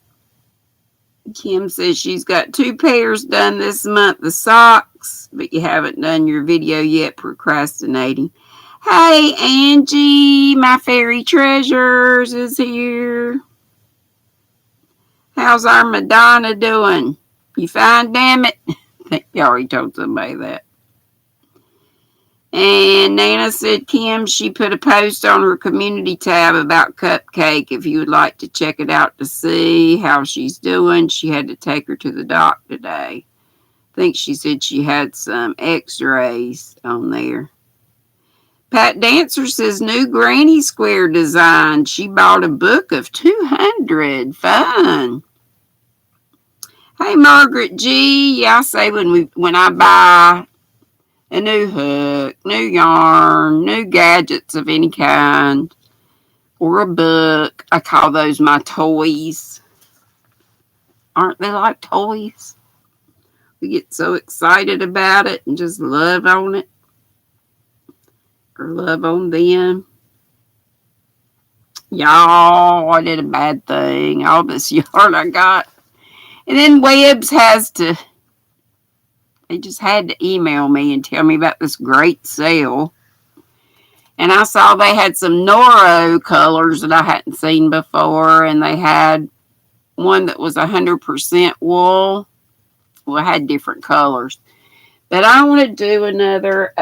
Kim says she's got 2 pairs done this month, the socks, but you haven't done your video yet, procrastinating. Hey, Angie, my fairy treasures is here. How's our Madonna doing? You fine, damn it? I think you already told somebody that. And Nana said, Kim, she put a post on her community tab about Cupcake. If you would like to check it out to see how she's doing, she had to take her to the doc today. I think she said she had some x-rays on there. Pat Dancer says, new Granny Square design. She bought a book of 200. Fun. Hey, Margaret G. Yeah, I say when I buy a new hook, new yarn, new gadgets of any kind, or a book, I call those my toys. Aren't they like toys? We get so excited about it and just love on it. Or love on them. Y'all, I did a bad thing. All this yarn I got And then Webbs they just had to email me and tell me about this great sale. And I saw they had some Noro colors that I hadn't seen before, and they had one that was 100% wool. Well, it had different colors. But I want to do another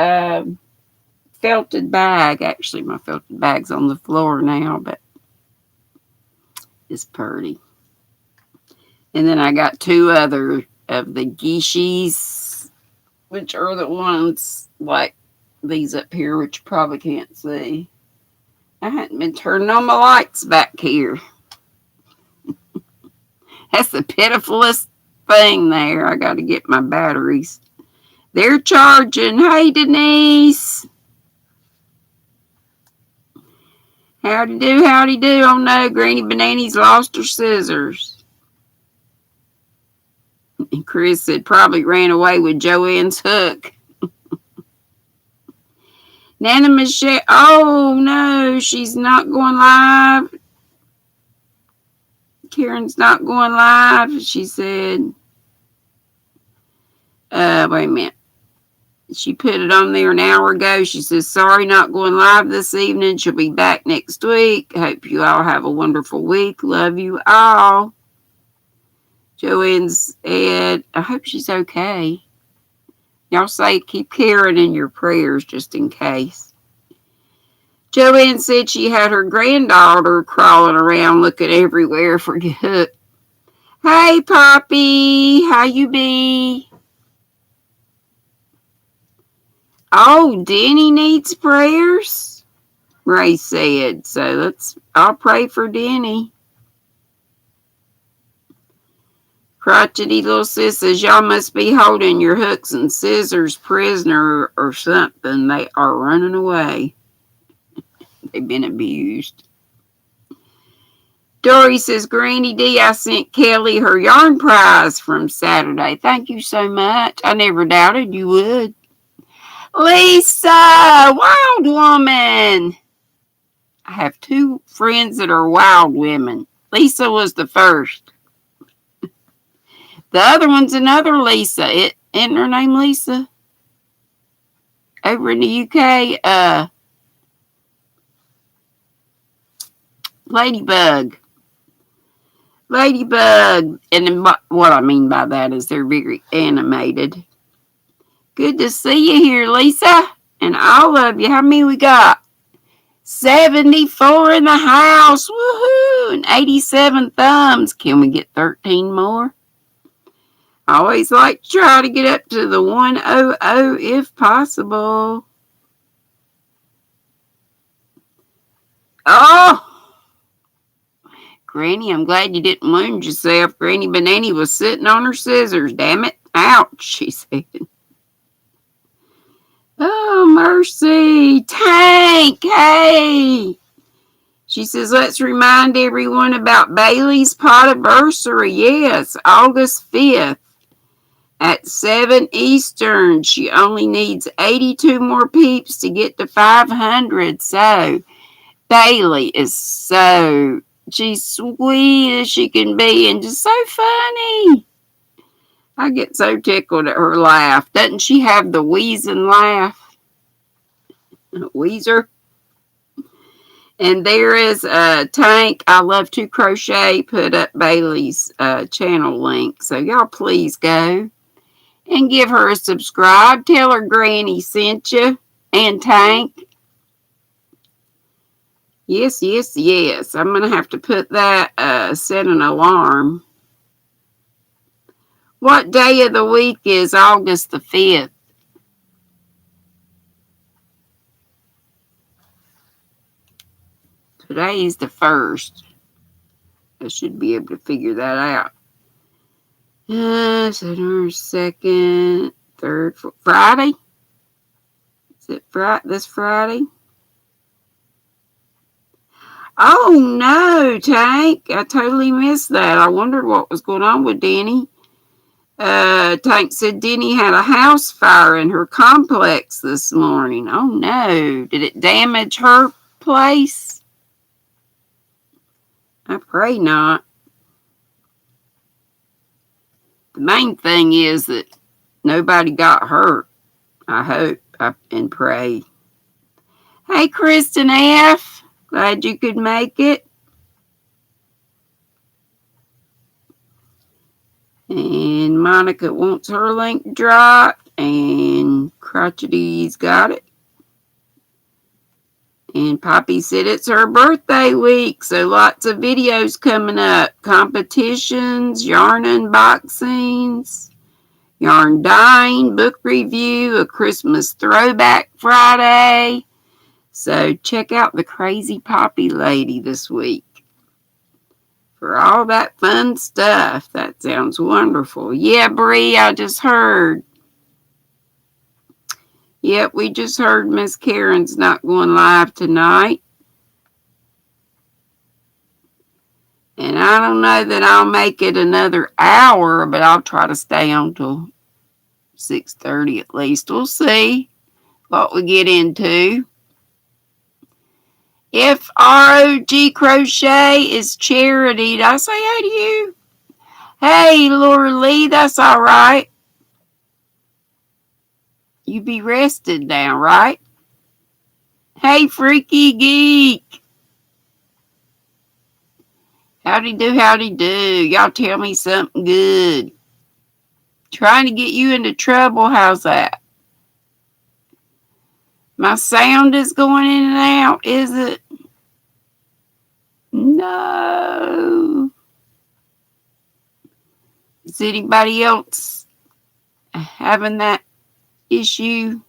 felted bag. Actually, my felted bag's on the floor now, but it's pretty. And then I got two other of the Geishies, which are the ones like these up here, which you probably can't see. I hadn't been turning on my lights back here. That's the pitifulest thing there. I got to get my batteries. They're charging. Hey, Denise. Howdy do, howdy do. Oh no, Granny Banana's lost her scissors. And Chris said probably ran away with Joanne's hook. Nana Michelle, oh no, she's not going live. Karen's not going live, she said. Wait a minute. She put it on there an hour ago. She says, sorry, not going live this evening. She'll be back next week. Hope you all have a wonderful week. Love you all. Joanne said, I hope she's okay. Y'all say keep Karen in your prayers just in case. Joanne said she had her granddaughter crawling around looking everywhere for good. Hey, Poppy. How you be? Oh, Deni needs prayers, Ray said. So I'll pray for Deni. Crotchety little sis says, y'all must be holding your hooks and scissors prisoner or something. They are running away. They've been abused. Dory says, GrannyDee, I sent Kelly her yarn prize from Saturday. Thank you so much. I never doubted you would. Lisa, wild woman. I have two friends that are wild women. Lisa was the first. The other one's another Lisa. Isn't her name Lisa? Over in the UK, Ladybug. And what I mean by that is they're very animated. Good to see you here, Lisa. And all of you. How many we got? 74 in the house. Woohoo! And 87 thumbs. Can we get 13 more? I always like to try to get up to the 100 if possible. Oh! Granny, I'm glad you didn't wound yourself. Granny Banana was sitting on her scissors. Damn it. Ouch, she said. Oh, mercy. Tank, hey. She says, let's remind everyone about Bailey's Potiversary. Yes, August 5th at 7 Eastern. She only needs 82 more peeps to get to 500. So, Bailey is she's sweet as she can be and just so funny. I get so tickled at her laugh. Doesn't she have the wheezing laugh? Wheezer. And there is Tank. I love to crochet. Put up Bailey's channel link. So y'all please go and give her a subscribe. Tell her Granny sent you. And Tank. Yes. I'm going to have to put that, set an alarm. What day of the week is August the 5th? Today's the 1st. I should be able to figure that out. Saturday, 2nd, 3rd, Friday? Is it this Friday? Oh, no, Tank. I totally missed that. I wondered what was going on with Deni. Tank said Deni had a house fire in her complex this morning. Oh, no. Did it damage her place? I pray not. The main thing is that nobody got hurt. I hope and pray. Hey, Kristen F. Glad you could make it. And Monica wants her link dropped. And Crotchety's got it. And Poppy said it's her birthday week, so lots of videos coming up. Competitions, yarn unboxings, yarn dyeing, book review, a Christmas throwback Friday. So check out the crazy Poppy lady this week for all that fun stuff. That sounds wonderful. Yeah, Bree, I just heard. Yep, we just heard Miss Karen's not going live tonight. And I don't know that I'll make it another hour, but I'll try to stay on till 6:30 at least. We'll see what we get into. If ROG Crochet is Charity, did I say hey to you? Hey, Laura Lee, that's all right. You be rested now, right? Hey, Freaky Geek. Howdy do, howdy do. Y'all tell me something good. Trying to get you into trouble, how's that? My sound is going in and out, is it? No. Is anybody else having that issue?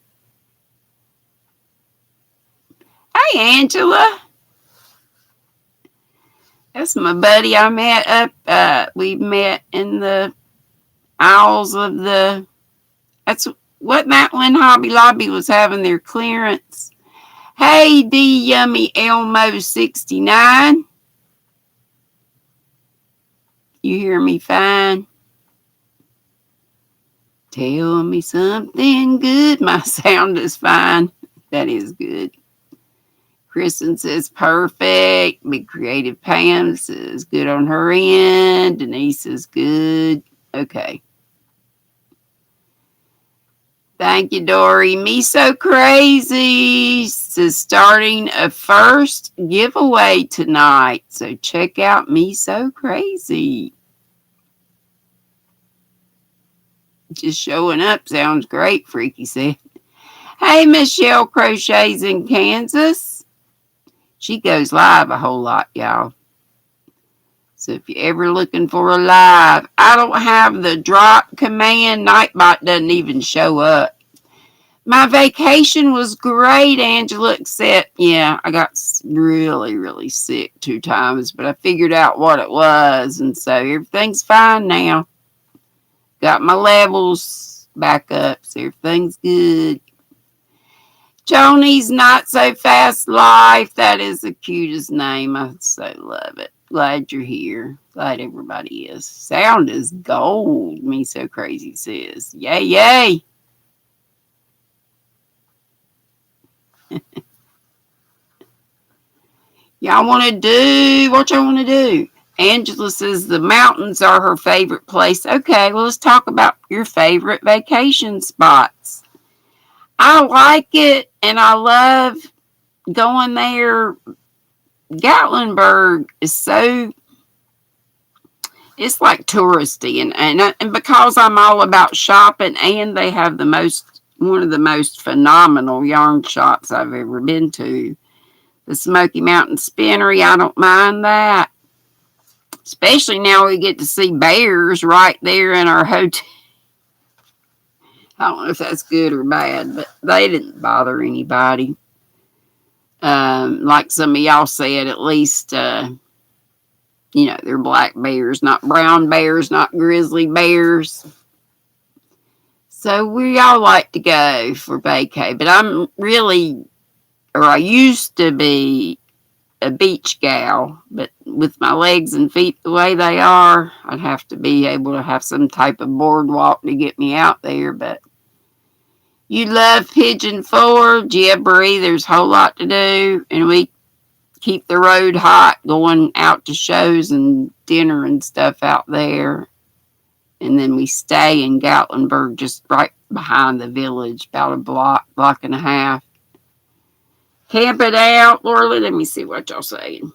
Hey, Angela. That's my buddy I met up. We met in the aisles of the... That's what that when Hobby Lobby was having their clearance. Hey, D Yummy Elmo 69. You hear me fine? Tell me something good. My sound is fine. That is good. Kristen says perfect. Big Creative Pam says good on her end. Denise is good. Okay. Thank you, Dory. Me So Crazy is starting a first giveaway tonight. So check out Me So Crazy. Just showing up sounds great, Freaky said. Hey, Michelle Crochets in Kansas. She goes live a whole lot, y'all. So if you're ever looking for a live, I don't have the drop command. Nightbot doesn't even show up. My vacation was great, Angela, except, yeah, I got really, really sick 2 times, but I figured out what it was, and so everything's fine now. Got my levels back up, so everything's good. Joni's Not So Fast Life. That is the cutest name. I so love it. Glad you're here. Glad everybody is. Sound is gold, Me So Crazy says. Yay, yay. Y'all want to do what y'all want to do? Angela says the mountains are her favorite place. Okay, well, let's talk about your favorite vacation spots. I like it, and I love going there. Gatlinburg is so, it's like touristy, and because I'm all about shopping, and they have one of the most phenomenal yarn shops I've ever been to. The Smoky Mountain Spinnery, I don't mind that. Especially now we get to see bears right there in our hotel. I don't know if that's good or bad, but they didn't bother anybody. Like some of y'all said, at least, they're black bears, not brown bears, not grizzly bears. So we all like to go for vacay, but I used to be a beach gal, but with my legs and feet the way they are, I'd have to be able to have some type of boardwalk to get me out there. But you love Pigeon Forge, yeah, Bree, there's a whole lot to do, and we keep the road hot going out to shows and dinner and stuff out there. And then we stay in Gatlinburg, just right behind the village, about a block and a half. Camp it out, Laura. Let me see what y'all saying.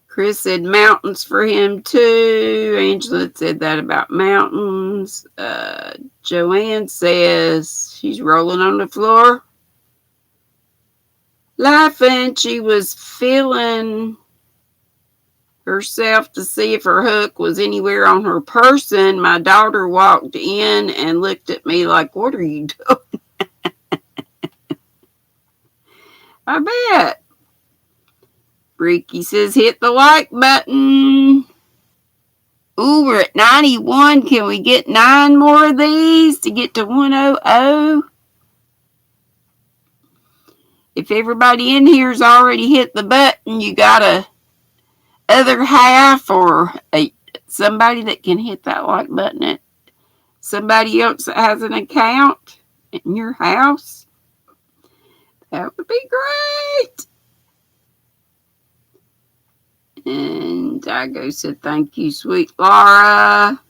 Chris said mountains for him too. Angela said that about mountains. Joanne says she's rolling on the floor, laughing. She was feeling herself to see if her hook was anywhere on her person. My daughter walked in and looked at me like, "What are you doing?" I bet. Ricky says, hit the like button. Ooh, we're at 91. Can we get 9 more of these to get to 100? If everybody in here's already hit the button, you got a other half or somebody that can hit that like button. Somebody else that has an account in your house. That would be great. And Digo said, thank you, sweet Laura.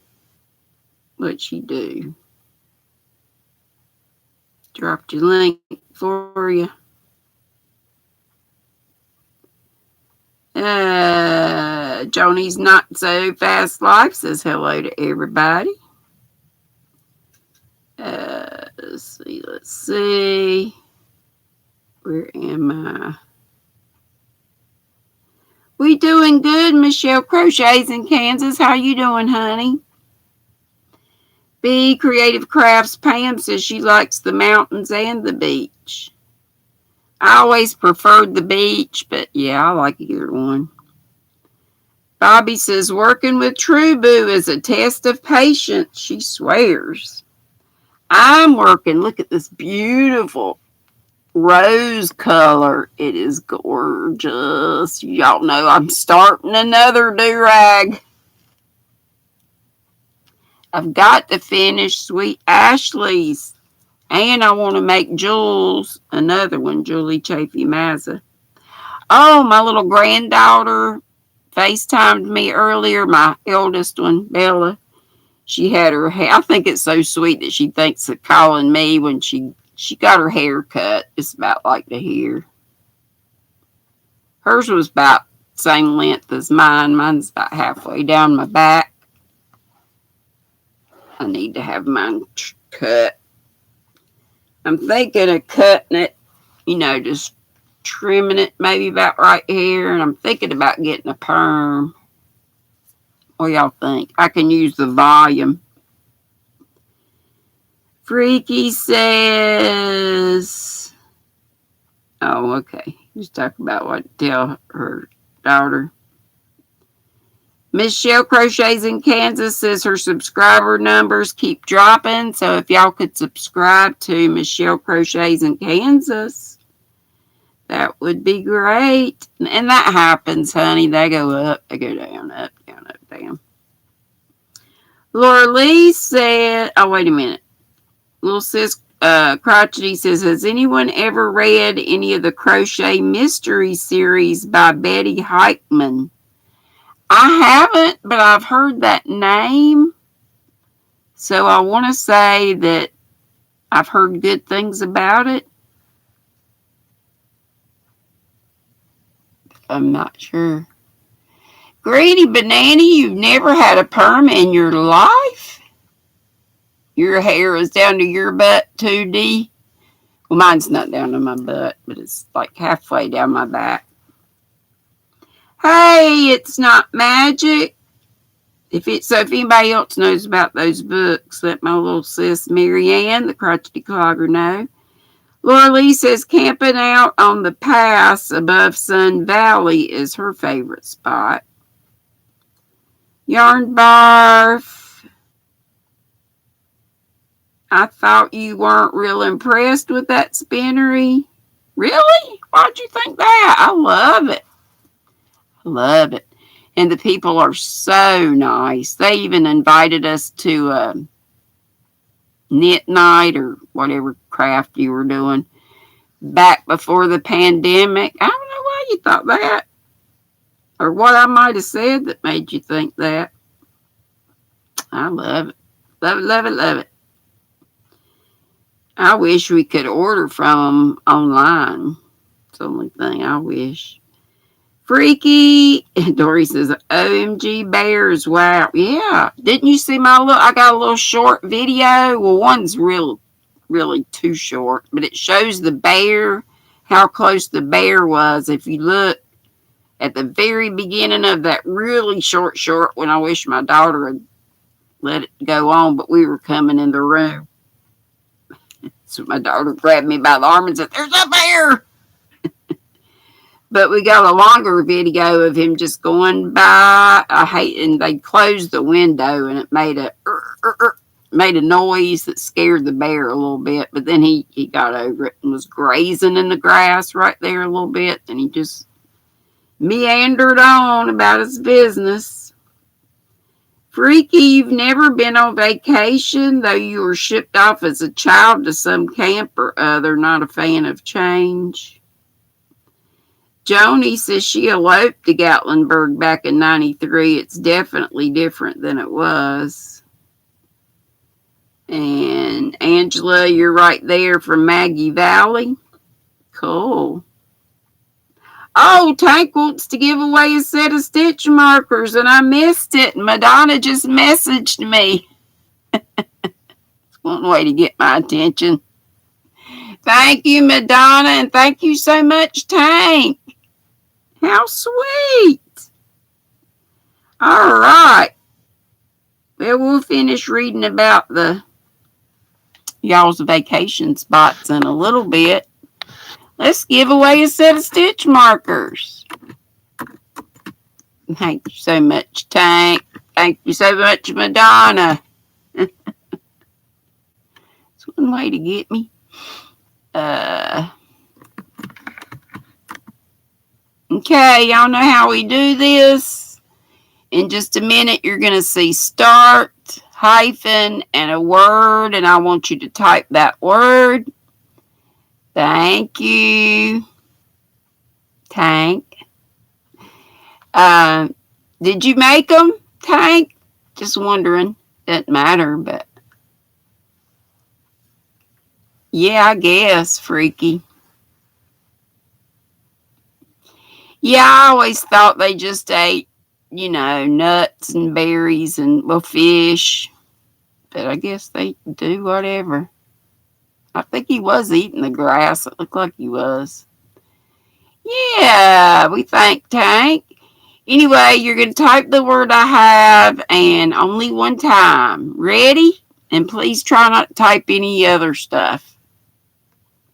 What'd she do? Dropped your link for you. Joni's Not So Fast Life says hello to everybody. Let's see. Where am I? We doing good. Michelle Crochets in Kansas. How you doing, honey? B Creative Crafts Pam says she likes the mountains and the beach. I always preferred the beach, but yeah, I like either one. Bobby says working with True Boo is a test of patience, she swears. I'm working. Look at this beautiful rose color. It is gorgeous. Y'all know I'm starting another do-rag. I've got to finish Sweet Ashley's. And I want to make Jules another one, Julie Chafee Mazza. Oh, my little granddaughter FaceTimed me earlier, my eldest one, Bella. She had her hair. I think it's so sweet that she thinks of calling me when she got her hair cut. It's about like the hair. Hers was about the same length as mine. Mine's about halfway down my back. I need to have mine cut. I'm thinking of cutting it, just trimming it maybe about right here. And I'm thinking about getting a perm. What y'all think? I can use the volume. Freaky says, oh, okay. Just talk about what to tell her daughter. Michelle Crochets in Kansas says her subscriber numbers keep dropping. So if y'all could subscribe to Michelle Crochets in Kansas, that would be great. And that happens, honey. They go up, they go down, up, down, up, down. Laura Lee said, oh, wait a minute. Little sis Crotchety says, has anyone ever read any of the Crochet Mystery series by Betty Heichman? I haven't, but I've heard that name. So I want to say that I've heard good things about it. I'm not sure. Granny Banana, you've never had a perm in your life? Your hair is down to your butt too, Dee? Well, mine's not down to my butt, but it's like halfway down my back. Hey, it's not magic. If anybody else knows about those books, let my little sis Marianne, the crotchety clogger, know. Laura Lee says camping out on the pass above Sun Valley is her favorite spot. Yarn Barf. I thought you weren't real impressed with that spinnery. Really? Why'd you think that? I love it. I love it. And the people are so nice. They even invited us to knit night or whatever craft you were doing back before the pandemic. I don't know why you thought that. or what I might have said that made you think that. I love it. Love it, love it, love it. I wish we could order from them online. It's the only thing I wish. Freaky. Dory says, OMG bears. Wow. Yeah. Didn't you see my I got a little short video. Well, one's really too short, but it shows the bear, how close the bear was. If you look at the very beginning of that really short, when I wish my daughter had let it go on, but we were coming in the room. So my daughter grabbed me by the arm and said, there's a bear. But we got a longer video of him just going by. And they closed the window and it made a noise that scared the bear a little bit. But then he got over it and was grazing in the grass right there a little bit. And he just meandered on about his business. Freaky, you've never been on vacation, though you were shipped off as a child to some camp or other, not a fan of change. Joni says she eloped to Gatlinburg back in 93. It's definitely different than it was. And Angela, you're right there from Maggie Valley. Cool. Oh, Tank wants to give away a set of stitch markers, and I missed it. Madonna just messaged me. It's one way to get my attention. Thank you, Madonna, and thank you so much, Tank. How sweet. All right. Well, we'll finish reading about y'all's vacation spots in a little bit. Let's give away a set of stitch markers. Thank you so much, Tank. Thank you so much, Madonna. It's one way to get me. Okay, y'all know how we do this. In just a minute, you're going to see start, hyphen, and a word, and I want you to type that word. Thank you, Tank. Did you make them, Tank? Just wondering. Doesn't matter, but yeah, I guess, Freaky. Yeah, I always thought they just ate, nuts and berries and, fish. But I guess they do whatever. I think he was eating the grass. It looked like he was. Yeah, we thank Tank. Anyway, you're going to type the word I have and only one time. Ready? And please try not to type any other stuff.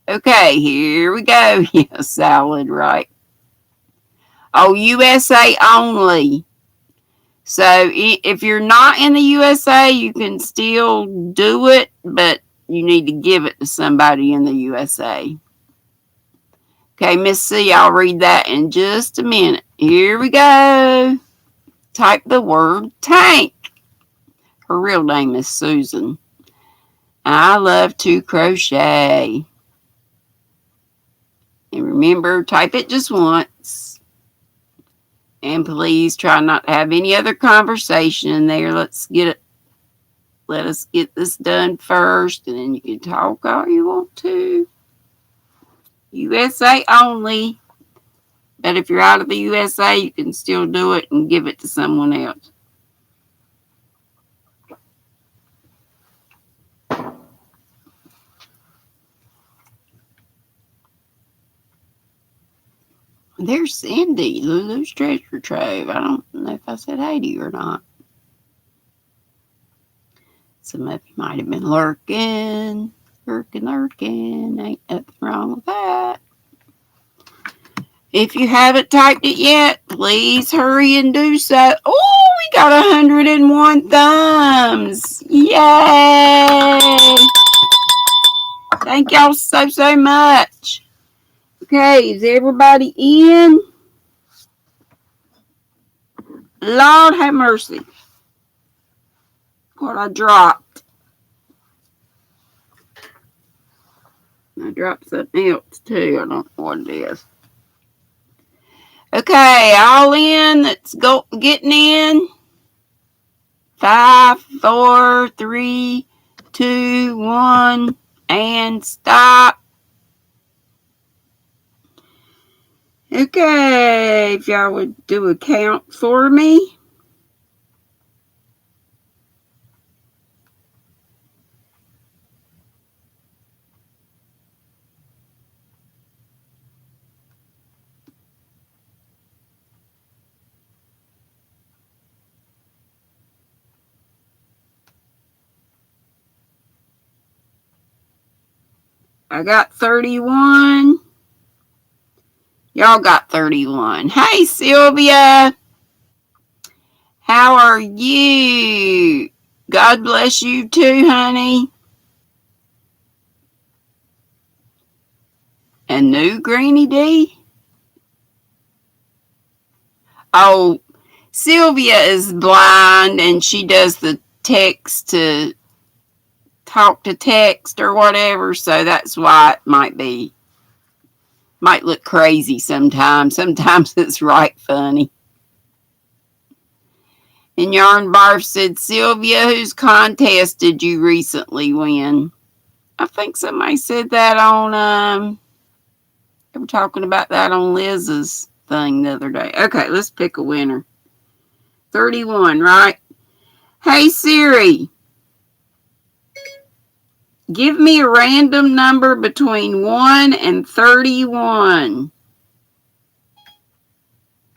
Okay, here we go. Yeah, salad, right. Oh, USA only. So if you're not in the USA, you can still do it, but you need to give it to somebody in the USA. Okay, Miss C, I'll read that in just a minute. Here we go. Type the word tank. Her real name is Susan. I love to crochet. And remember, type it just once. And please try not to have any other conversation in there. Let us get this done first, and then you can talk all you want to. USA only. But if you're out of the USA, you can still do it and give it to someone else. There's Cindy, Lulu's Treasure Trove. I don't know if I said hey to you or not. Some of you might have been lurking. Ain't nothing wrong with that. If you haven't typed it yet, please hurry and do so. Oh, we got 101 thumbs. Yay! Thank y'all so much. Okay, is everybody in? Lord have mercy. What I dropped. I dropped something else too. I don't know what it is. Okay, all in. Let's go. Getting in. 5, 4, 3, 2, 1, and stop. Okay, if y'all would do a count for me. I got 31. Y'all got 31. Hey, Sylvia. How are you? God bless you too, honey. And new GrannyDee? Oh, Sylvia is blind and she does the text to talk to text or whatever, so that's why it might look crazy sometimes. Sometimes it's right funny. And Yarn Barf said, Sylvia, whose contest did you recently win? I think somebody said that on, they were talking about that on Liz's thing the other day. Okay, let's pick a winner. 31, right? Hey, Siri, give me a random number between 1 and 31.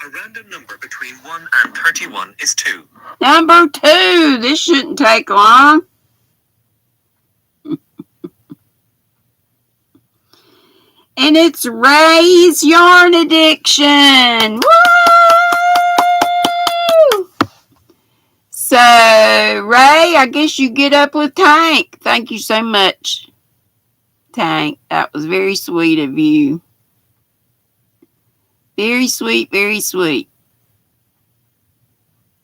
A random number between 1 and 31 is 2. Number 2. This shouldn't take long. And it's Ray's Yarn Addiction. Woo! So, Ray, I guess you get up with Tank. Thank you so much, Tank. That was very sweet of you. Very sweet, very sweet.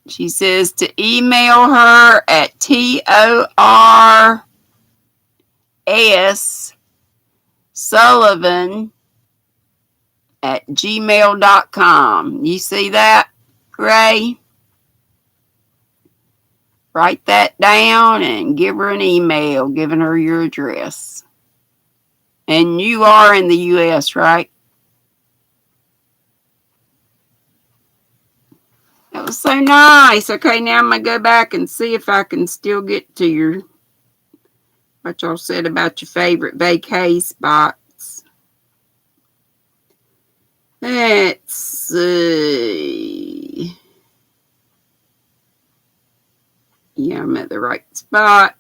She says to email her at TORSSullivan@gmail.com. You see that, Ray? Write that down and give her an email giving her your address. And you are in the U.S., right? That was so nice. Okay, now I'm going to go back and see if I can still get to what y'all said about your favorite vacay spots. Let's see. Yeah, I'm at the right spot.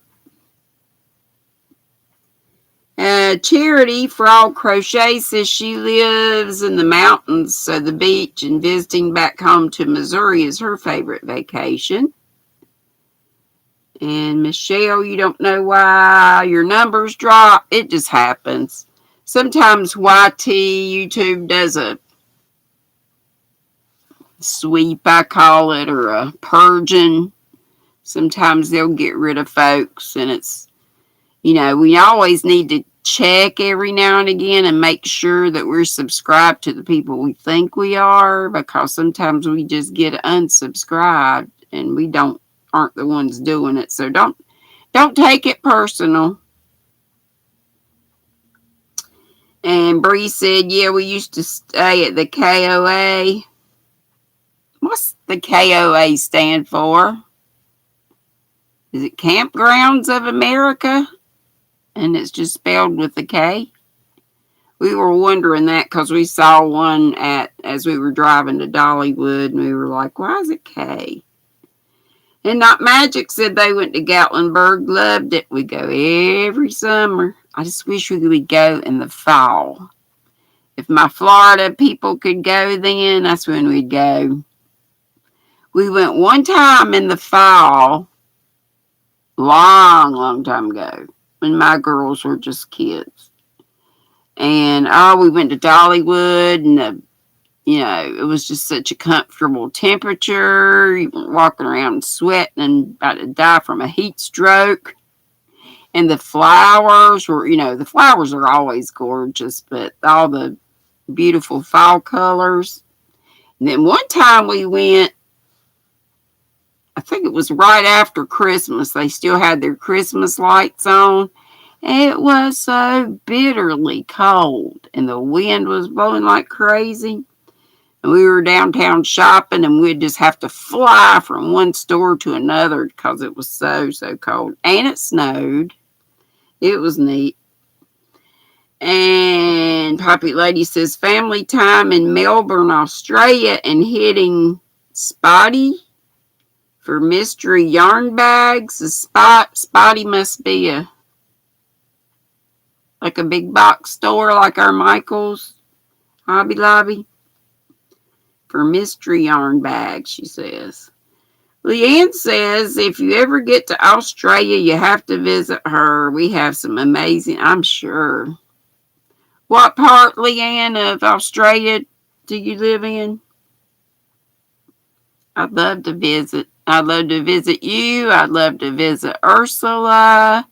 Charity Frog Crochet says she lives in the mountains, so the beach and visiting back home to Missouri is her favorite vacation. And Michelle, you don't know why your numbers drop. It just happens. Sometimes YouTube does a sweep, I call it, or a purging. Sometimes they'll get rid of folks, and it's, we always need to check every now and again and make sure that we're subscribed to the people we think we are, because sometimes we just get unsubscribed and we aren't the ones doing it. So don't take it personal. And Bree said, yeah, we used to stay at the KOA. What's the KOA stand for? Is it Campgrounds of America? And it's just spelled with a K. We were wondering that because we saw one as we were driving to Dollywood, and we were like, why is it K? And Not Magic said they went to Gatlinburg, loved it. We go every summer. I just wish we could go in the fall. If my Florida people could go then, that's when we'd go. We went one time in the fall, long time ago, when my girls were just kids. And we went to Dollywood, and it was just such a comfortable temperature. You weren't walking around sweating and about to die from a heat stroke. And the flowers were, the flowers are always gorgeous, but all the beautiful fall colors. And then one time we went, I think it was right after Christmas. They still had their Christmas lights on. It was so bitterly cold, and the wind was blowing like crazy. And we were downtown shopping, and we'd just have to fly from one store to another because it was so cold. And it snowed. It was neat. And Poppy Lady says family time in Melbourne, Australia, and hitting Spotty for mystery yarn bags. Spotty must be like a big box store like our Michael's Hobby Lobby for mystery yarn bags, she says. Leanne says if you ever get to Australia, you have to visit her. We have some amazing, I'm sure. What part, Leanne, of Australia do you live in? I'd love to visit. I'd love to visit you. I'd love to visit Ursula,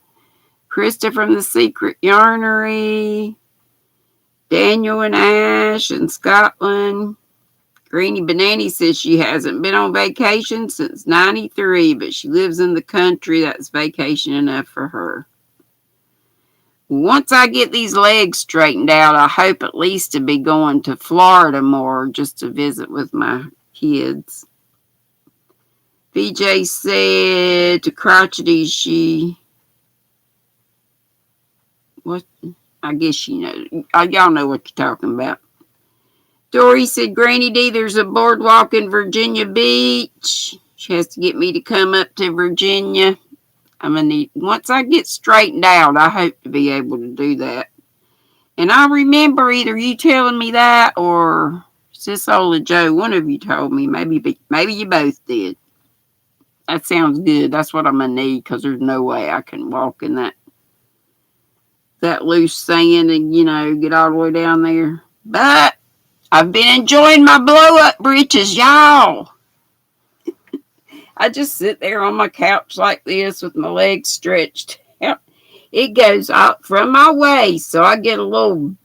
Krista from the Secret Yarnery, Daniel and Ash in Scotland. Granny Banani says she hasn't been on vacation since 93, but she lives in the country. That's vacation enough for her. Once I get these legs straightened out, I hope at least to be going to Florida more just to visit with my kids. VJ said to Crotchety what? I guess you know. Y'all know what you're talking about. Dory said, GrannyDee, there's a boardwalk in Virginia Beach. She has to get me to come up to Virginia. I'm going to need, once I get straightened out, I hope to be able to do that. And I remember either you telling me that or Sisola Joe, one of you told me. Maybe you both did. That sounds good. That's what I'm going to need because there's no way I can walk in that loose sand and, get all the way down there. But I've been enjoying my blow-up britches, y'all. I just sit there on my couch like this with my legs stretched out. It goes up from my waist, so I get a little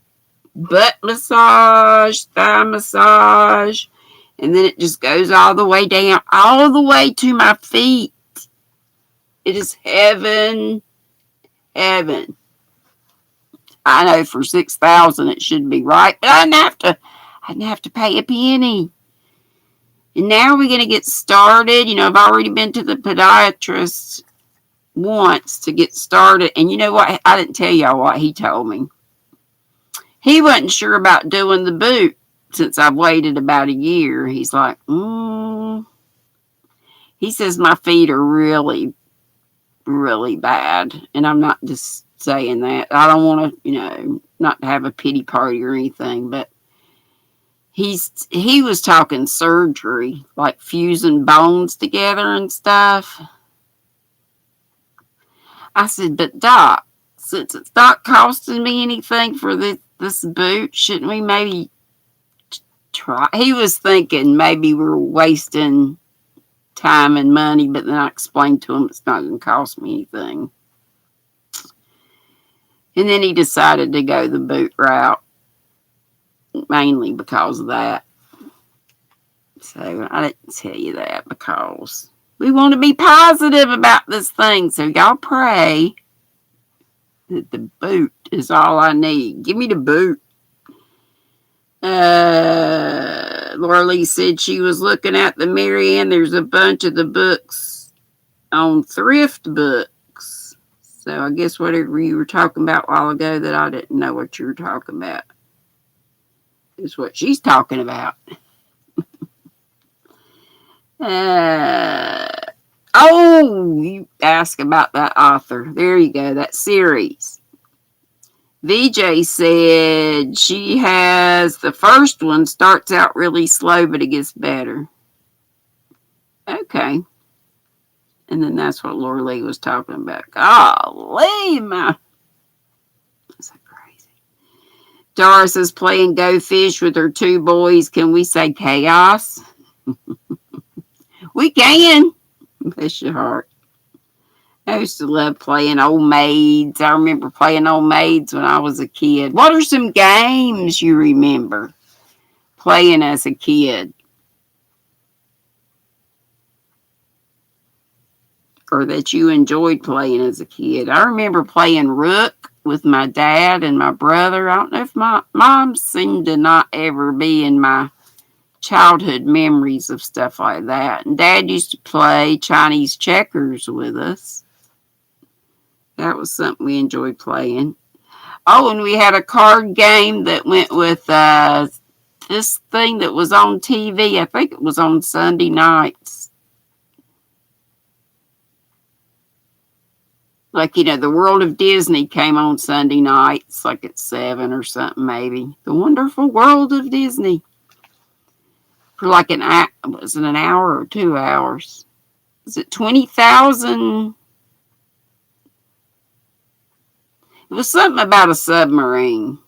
butt massage, thigh massage, and then it just goes all the way down, all the way to my feet. It is heaven. I know for $6,000 it should be right, but I didn't have to pay a penny. And now we're going to get started. I've already been to the podiatrist once to get started. And you know what? I didn't tell y'all what he told me. He wasn't sure about doing the boot since I've waited about a year. He's like, He says my feet are really, really bad. And I'm not just saying that. I don't want to, not to have a pity party or anything, but he was talking surgery, like fusing bones together and stuff. I said, but Doc, since it's not costing me anything for this boot, shouldn't we maybe try? He was thinking maybe we're wasting time and money, but then I explained to him it's not going to cost me anything. And then he decided to go the boot route. Mainly because of that. So I didn't tell you that because we want to be positive about this thing. So y'all pray that the boot is all I need. Give me the boot. Laura Lee said she was looking at the Marianne. There's a bunch of the books on thrift books. So I guess whatever you were talking about a while ago that I didn't know what you were talking about is what she's talking about. You ask about that author. There you go, that series. VJ said she has the first one starts out really slow, but it gets better. Okay. And then that's what Laura Lee was talking about. Golly, that's crazy. Doris is playing Go Fish with her two boys. Can we say chaos? We can. Bless your heart. I used to love playing Old Maids. I remember playing Old Maids when I was a kid. What are some games you remember playing as a kid? or that you enjoyed playing as a kid. I remember playing Rook with my dad and my brother. I don't know if my mom seemed to not ever be in my childhood memories of stuff like that. And Dad used to play Chinese checkers with us. That was something we enjoyed playing. Oh, and we had a card game that went with this thing that was on TV. I think it was on Sunday nights. Like, the World of Disney came on Sunday nights, like at 7 or something maybe. The Wonderful World of Disney. For like was it an hour or 2 hours? Was it 20,000? It was something about a submarine.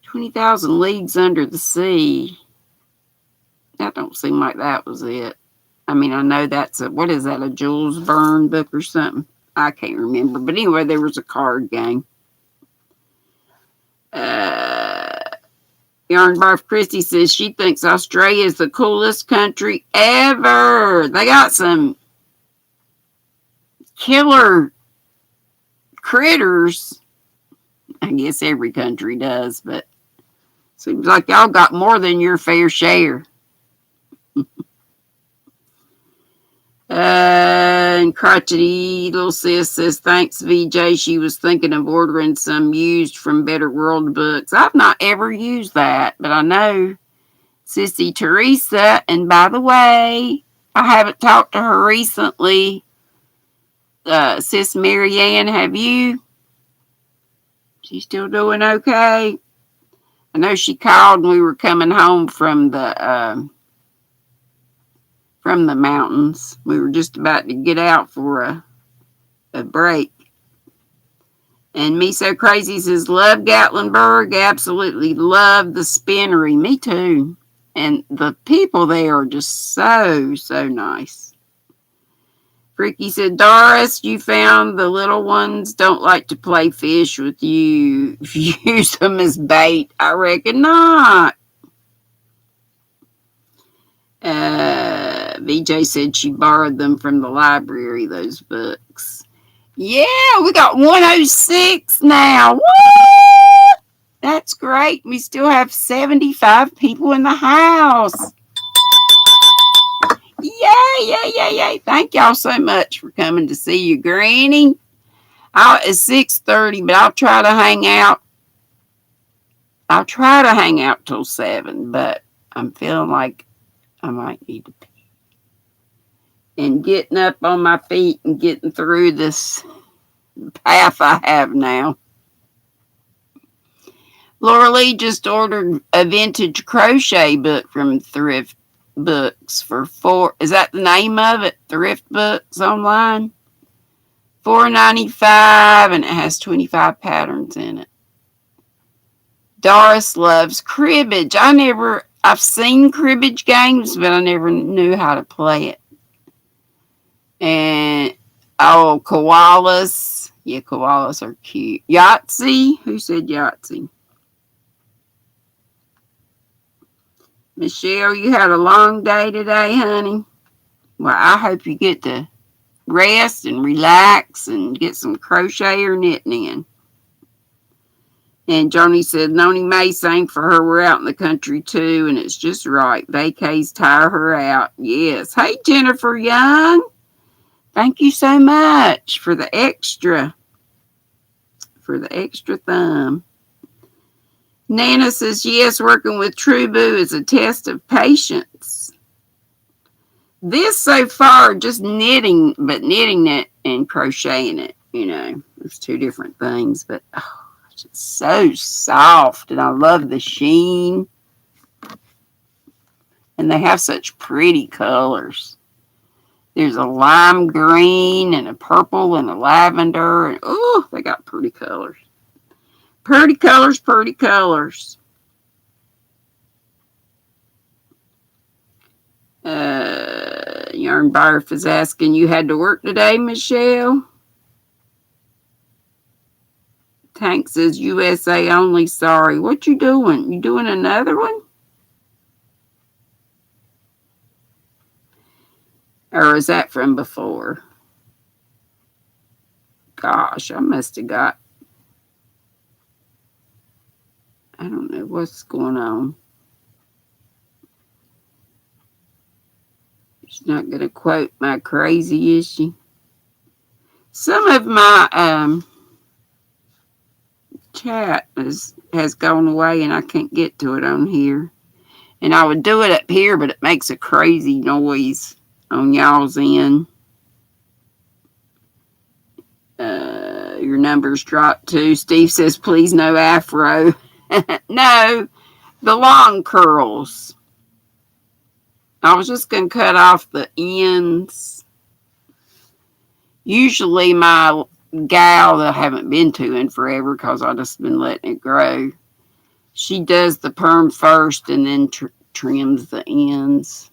20,000 Leagues Under the Sea. That don't seem like that was it. I mean, I know that's what is that, a Jules Verne book or something? I can't remember. But anyway, there was a card game. Yarn Barf Christie says she thinks Australia is the coolest country ever. They got some killer critters. I guess every country does, but seems like y'all got more than your fair share. And crotchety little sis says, thanks, VJ. She was thinking of ordering some used from Better World books. I've not ever used that, but I know Sissy Teresa. And by the way, I haven't talked to her recently. Sis Marianne, have you? She's still doing okay? I know she called when we were coming home from the mountains. We were just about to get out for a break. And Me So Crazy says, love Gatlinburg. Absolutely love the spinnery. Me too. And the people there are just so, so nice. Freaky said, Doris, you found the little ones don't like to play fish with you. If you use them as bait, I reckon not. VJ said she borrowed them from the library, those books. Yeah, we got 106 now. What? That's great. We still have 75 people in the house. Yay. Thank y'all so much for coming to see you, Granny. It's 6:30, but I'll try to hang out. I'll try to hang out till 7, but I'm feeling like I might need to pee. And getting up on my feet and getting through this path I have now. Laura Lee just ordered a vintage crochet book from Thrift Books for is that the name of it? Thrift Books online? $4.95, and it has 25 patterns in it. Doris loves cribbage. I've seen cribbage games, but I never knew how to play it. And koalas. Yeah, koalas are cute. Yahtzee. Who said Yahtzee? Michelle, you had a long day today, honey. Well, I hope you get to rest and relax and get some crochet or knitting in. And Joni said, Noni May sang for her. We're out in the country too, and it's just right. Vacays tire her out. Yes. Hey, Jennifer Young. Thank you so much for the extra thumb. Nana says, yes, working with Trubu is a test of patience. This so far, just knitting it and crocheting it, there's two different things, but it's just so soft, and I love the sheen. And they have such pretty colors. There's a lime green and a purple and a lavender, and they got pretty colors. Pretty colors. Yarn Barf is asking, you had to work today, Michelle? Tank says, USA only, sorry. What you doing? You doing another one? Or is that from before? Gosh, I must have got, I don't know what's going on. She's not going to quote my crazy, is she? Some of my chat has gone away and I can't get to it on here. And I would do it up here, but it makes a crazy noise on y'all's end. Your numbers dropped too. Steve says, please no afro. No, the long curls. I was just going to cut off the ends. Usually my gal that I haven't been to in forever because I've just been letting it grow, she does the perm first and then trims the ends.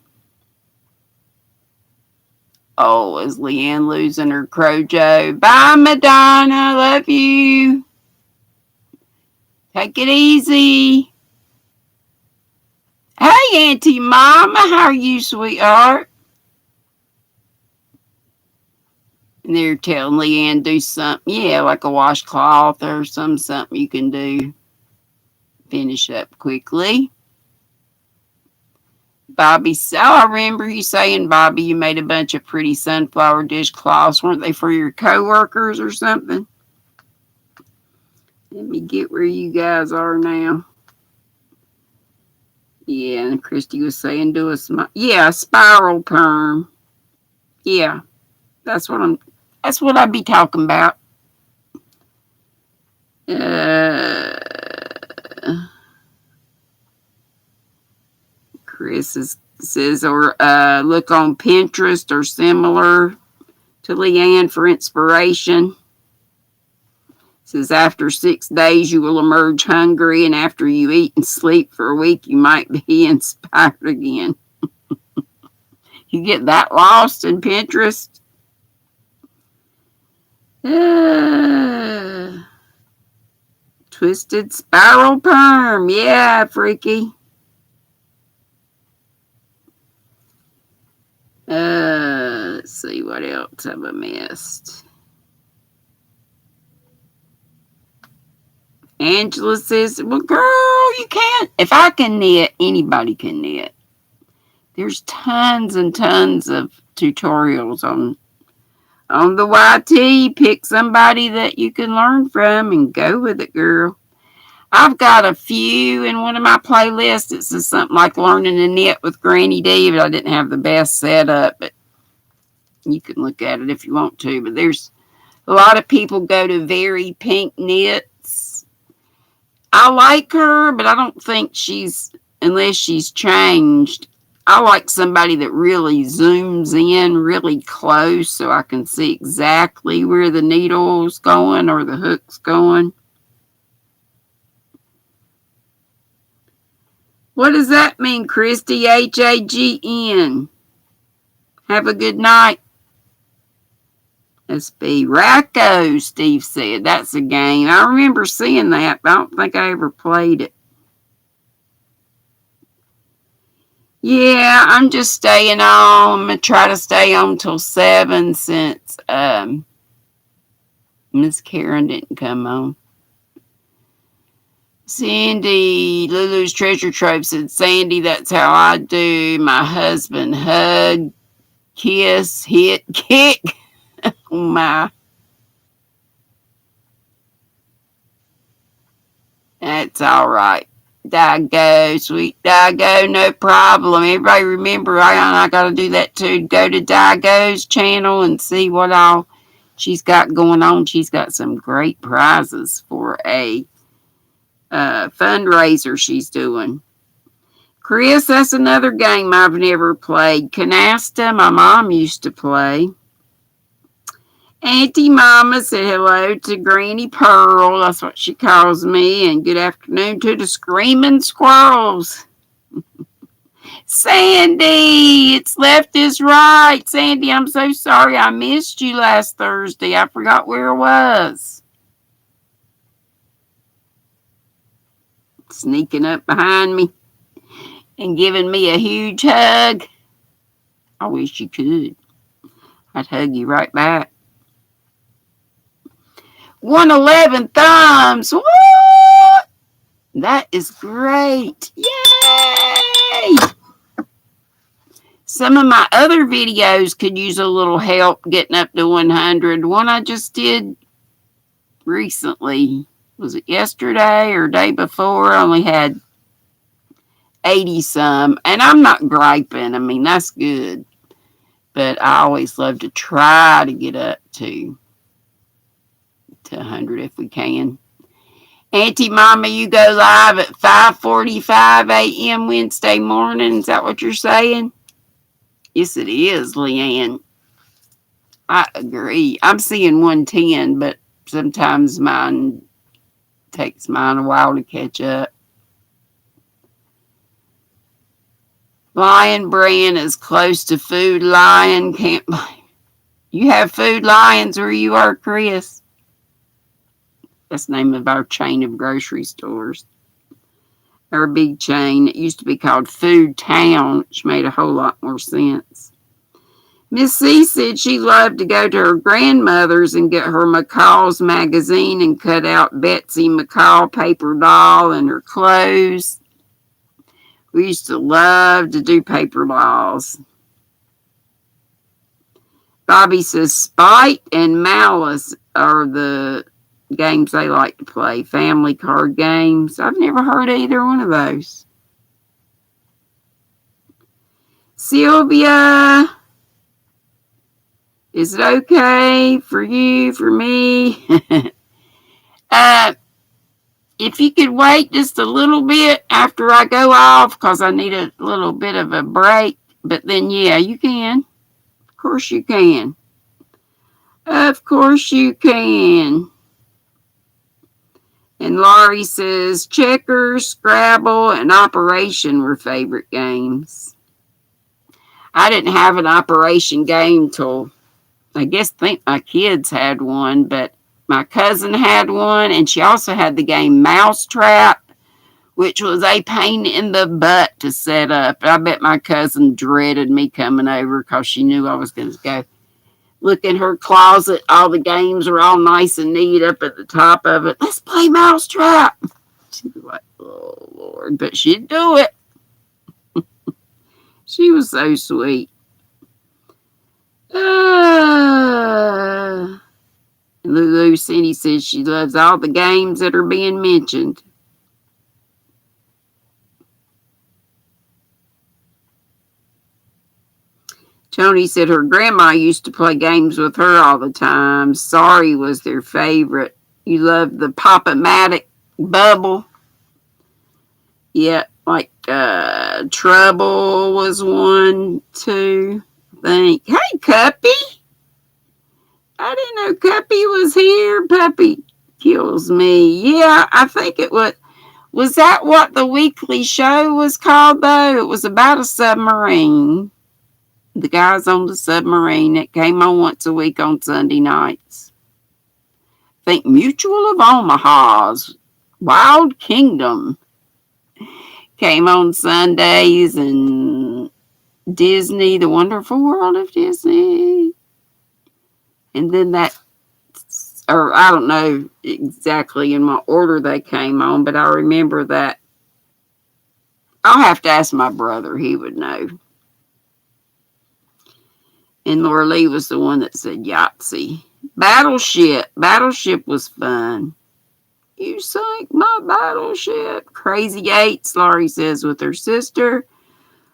Oh, is Leanne losing her crojo? Bye, Madonna. Love you. Take it easy. Hey, Auntie Mama. How are you, sweetheart? And they're telling Leanne do something. Yeah, like a washcloth or something you can do. Finish up quickly. Bobby, I remember you saying, Bobby, you made a bunch of pretty sunflower dishcloths. Weren't they for your coworkers or something? Let me get where you guys are now. Yeah, and Christy was saying do a spiral perm. Yeah, that's what I'd be talking about. Chris says, or look on Pinterest or similar to Leanne for inspiration. Says after 6 days you will emerge hungry, and after you eat and sleep for a week you might be inspired again. You get that lost in Pinterest? Twisted spiral perm. Yeah, freaky. Let's see what else have I missed. Angela says, well, girl, you can't. If I can knit, anybody can knit. There's tons and tons of tutorials on the YT. Pick somebody that you can learn from and go with it, girl. I've got a few in one of my playlists. It says something like learning to knit with GrannyDee, but I didn't have the best setup. But you can look at it if you want to. But there's a lot of people go to Very Pink Knits. I like her, but I don't think unless she's changed. I like somebody that really zooms in really close so I can see exactly where the needle's going or the hook's going. What does that mean, Christy? HAGN. Have a good night. SB Racco, Steve said. That's a game. I remember seeing that, but I don't think I ever played it. Yeah, I'm just staying on. I'm going to try to stay on till 7 since Miss Karen didn't come on. Sandy, Lulu's Treasure Trove said, Sandy, that's how I do. My husband hug, kiss, hit, kick. Oh, my. That's all right. Dago, sweet Dago, no problem. Everybody remember, I got to do that too. Go to Dago's channel and see what all she's got going on. She's got some great prizes for a fundraiser she's doing. Chris, that's another game I've never played. Canasta, my mom used to play. Auntie Mama said hello to Granny Pearl. That's what she calls me. And good afternoon to the Screaming Squirrels. Sandy, it's left is right. Sandy, I'm so sorry I missed you last Thursday. I forgot where I was. Sneaking up behind me and giving me a huge hug. I wish you could. I'd hug you right back. 111 thumbs. What? That is great. Yay! Some of my other videos could use a little help getting up to 100. One I just did recently, was it yesterday or day before? I only had 80 some. And I'm not griping. I mean, that's good. But I always love to try to get up to 100 if we can. Auntie Mama, you go live at 5:45 a.m. Wednesday morning. Is that what you're saying? Yes, it is, Leanne. I agree. I'm seeing 110, but sometimes mine takes mine a while to catch up. Lion Brand is close to Food Lion. Can't you have Food Lions where you are, Chris? That's the name of our chain of grocery stores. Our big chain. It used to be called Food Town, which made a whole lot more sense. Miss C said she loved to go to her grandmother's and get her McCall's magazine and cut out Betsy McCall paper doll and her clothes. We used to love to do paper dolls. Bobby says Spite and Malice are the games they like to play. Family card games. I've never heard of either one of those. Sylvia, is it okay for you, for me? If you could wait just a little bit after I go off, because I need a little bit of a break. But then, yeah, you can. Of course you can. Of course you can. And Laurie says Checkers, Scrabble, and Operation were favorite games. I didn't have an Operation game till, I think my kids had one, but my cousin had one, and she also had the game Mousetrap, which was a pain in the butt to set up. I bet my cousin dreaded me coming over because she knew I was going to go look in her closet. All the games were all nice and neat up at the top of it. Let's play Mousetrap. She'd be like, oh, Lord. But she'd do it. She was so sweet. Lulu Cindy says she loves all the games that are being mentioned. Tony said her grandma used to play games with her all the time. Sorry was their favorite. You loved the Pop-O-Matic bubble. Yeah, like Trouble was one, too, I think. Hey, Cuppy. I didn't know Cuppy was here. Puppy kills me. Yeah, I think it was. Was that what the weekly show was called, though? It was about a submarine. The guys on the submarine that came on once a week on Sunday nights. I think Mutual of Omaha's Wild Kingdom came on Sundays, and Disney, The Wonderful World of Disney. And then that, or I don't know exactly in what order they came on, but I remember that. I'll have to ask my brother. He would know. And Laura Lee was the one that said Yahtzee. Battleship. Battleship was fun. You sank my battleship. Crazy Eights, Laurie says, with her sister.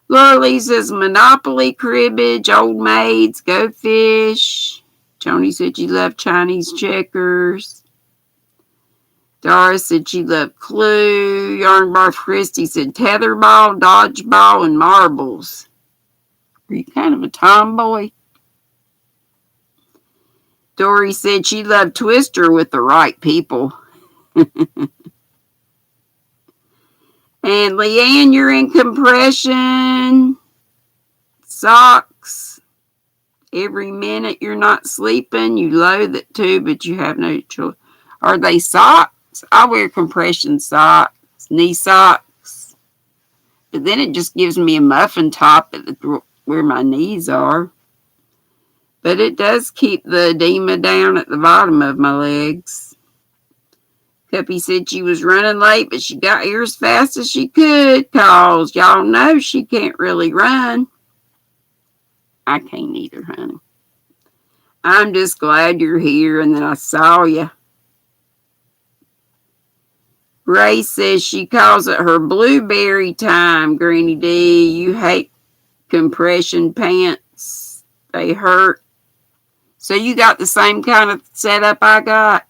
Laura Lee says Monopoly, Cribbage, Old Maids, Go Fish. Joni said she loved Chinese checkers. Doris said she loved Clue. Yarnbarf Christie said tetherball, dodgeball, and marbles. Are you kind of a tomboy? Dory said she loved Twister with the right people. And Leanne, you're in compression. Socks. Every minute you're not sleeping, you loathe it too, but you have no choice. Are they socks? I wear compression socks, knee socks. But then it just gives me a muffin top at where my knees are. But it does keep the edema down at the bottom of my legs. Cuppy said she was running late, but she got here as fast as she could, 'cause y'all know she can't really run. I can't either, honey. I'm just glad you're here and that I saw you. Ray says she calls it her blueberry time, GrannyDee. You hate compression pants. They hurt. So you got the same kind of setup I got?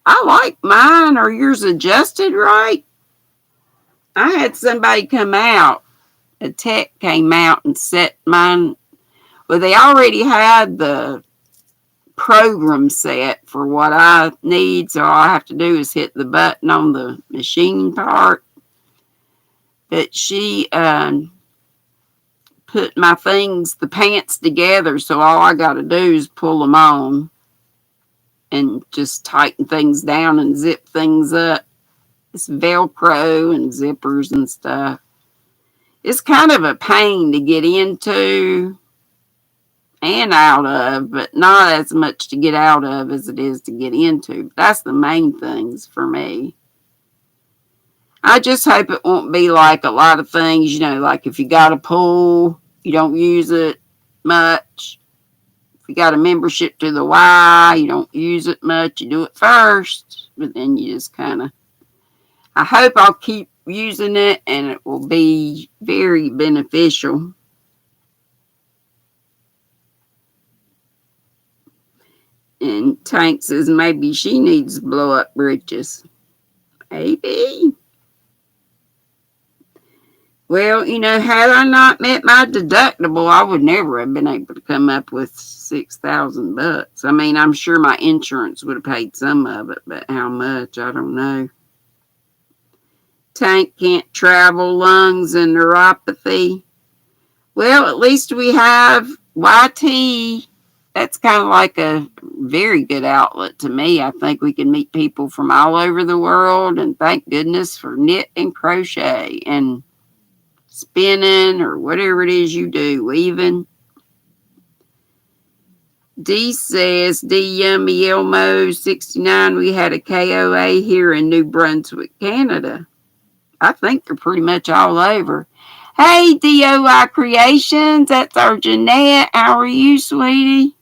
I like mine. Are yours adjusted right? I had somebody come out. A tech came out and set mine. Well, they already had the program set for what I need, so all I have to do is hit the button on the machine part. But she put my things, the pants, together, so all I got to do is pull them on and just tighten things down and zip things up. It's Velcro and zippers and stuff. It's kind of a pain to get into and out of, but not as much to get out of as it is to get into. That's the main things for me. I just hope it won't be like a lot of things, you know, like if you got a pool, you don't use it much. If you got a membership to the Y, you don't use it much. You do it first, but then you just kind of. I hope I'll keep using it and it will be very beneficial. And Tank says maybe she needs blow up britches. Maybe. Well, you know, had I not met my deductible, I would never have been able to come up with $6,000. I mean, I'm sure my insurance would have paid some of it, but how much, I don't know. Tank can't travel, lungs and neuropathy. Well, at least we have YT. That's kind of like a very good outlet to me. I think we can meet people from all over the world, and thank goodness for knit and crochet and spinning or whatever it is you do, weaving. Dee says, Dee Yummy Elmo 69, we had a KOA here in New Brunswick, Canada. I think they're pretty much all over. Hey, DOI Creations, that's our Jeanette. How are you, sweetie?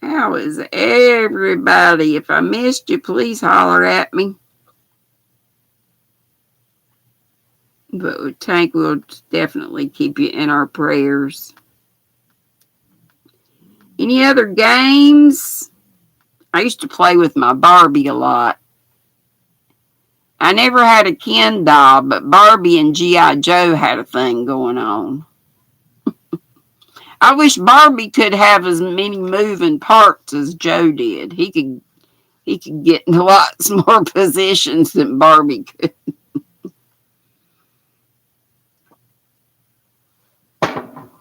How is everybody? If I missed you, please holler at me. But Tank will definitely keep you in our prayers. Any other games? I used to play with my Barbie a lot. I never had a Ken doll, but Barbie and G.I. Joe had a thing going on. I wish Barbie could have as many moving parts as Joe did. He could get in lots more positions than Barbie could.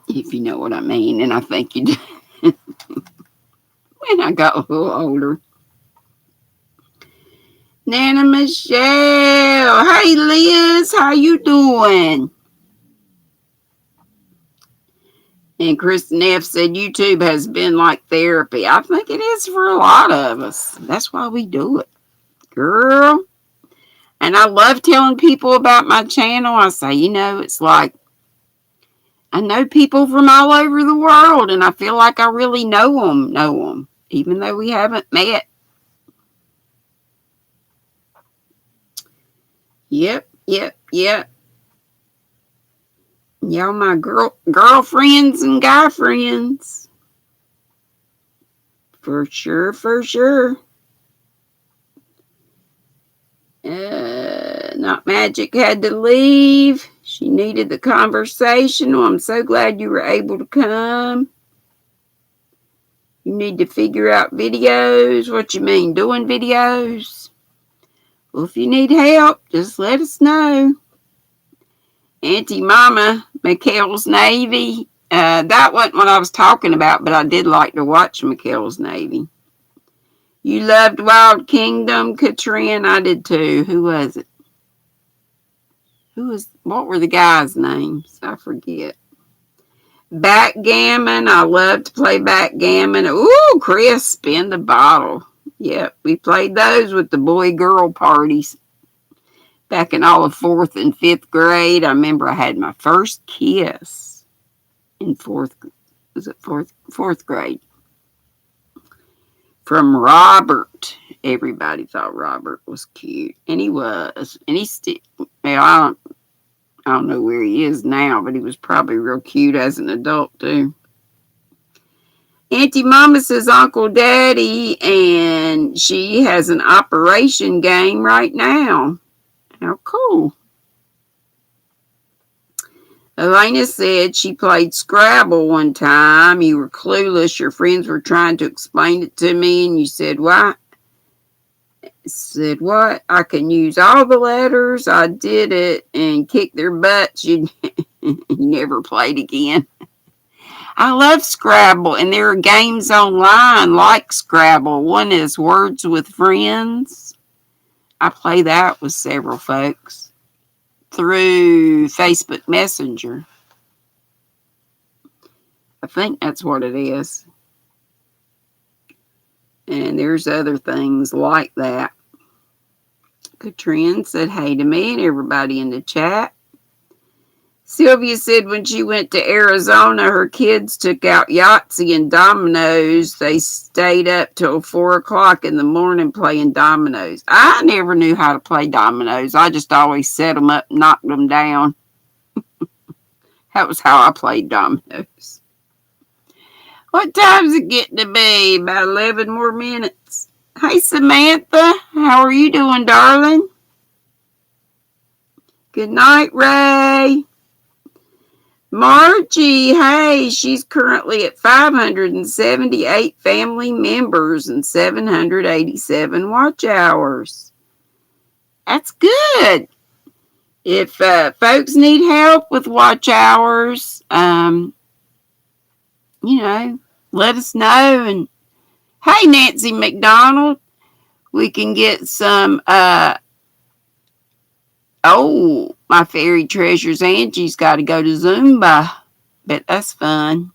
If you know what I mean, and I think you do. When I got a little older. Nana Michelle. Hey, Liz. How you doing? And Kristen F. said YouTube has been like therapy. I think it is for a lot of us. That's why we do it. Girl. And I love telling people about my channel. I say, you know, it's like I know people from all over the world, and I feel like I really know them, even though we haven't met. Yep. Y'all my girlfriends and guy friends. For sure. Not Magic had to leave. She needed the conversation. Well, I'm so glad you were able to come. You need to figure out videos. What you mean, doing videos? Well, if you need help, just let us know. Auntie Mama, McHale's Navy. That wasn't what I was talking about, but I did like to watch McHale's Navy. You loved Wild Kingdom, Katrin. I did too. Who was it? What were the guys' names? I forget. Backgammon. I love to play backgammon. Ooh, Chris, spin the bottle. Yep, we played those with the boy-girl parties back in all of 4th and 5th grade. I remember I had my first kiss in 4th grade from Robert. Everybody thought Robert was cute, and he was. And he's still, well, I don't know where he is now, but he was probably real cute as an adult too. Auntie Mama says Uncle Daddy, and she has an operation game right now. How cool. Elena said she played Scrabble one time. You were clueless. Your friends were trying to explain it to me, and you said, "Why?" Said, "What? I can use all the letters. I did it and kicked their butts." You never played again. I love Scrabble, and there are games online like Scrabble. One is Words with Friends. I play that with several folks through Facebook Messenger. I think that's what it is. And there's other things like that. Katrin said hey to me and everybody in the chat. Sylvia said when she went to Arizona, her kids took out Yahtzee and dominoes. They stayed up till 4 o'clock in the morning playing dominoes. I never knew how to play dominoes. I just always set them up and knocked them down. That was how I played dominoes. What time's it getting to be? About 11 more minutes. Hey, Samantha. How are you doing, darling? Good night, Ray. Margie, hey, she's currently at 578 family members and 787 watch hours. That's good. If folks need help with watch hours, let us know. And hey, Nancy McDonald, we can get some, my fairy treasures. Angie's got to go to Zumba. Bet that's fun.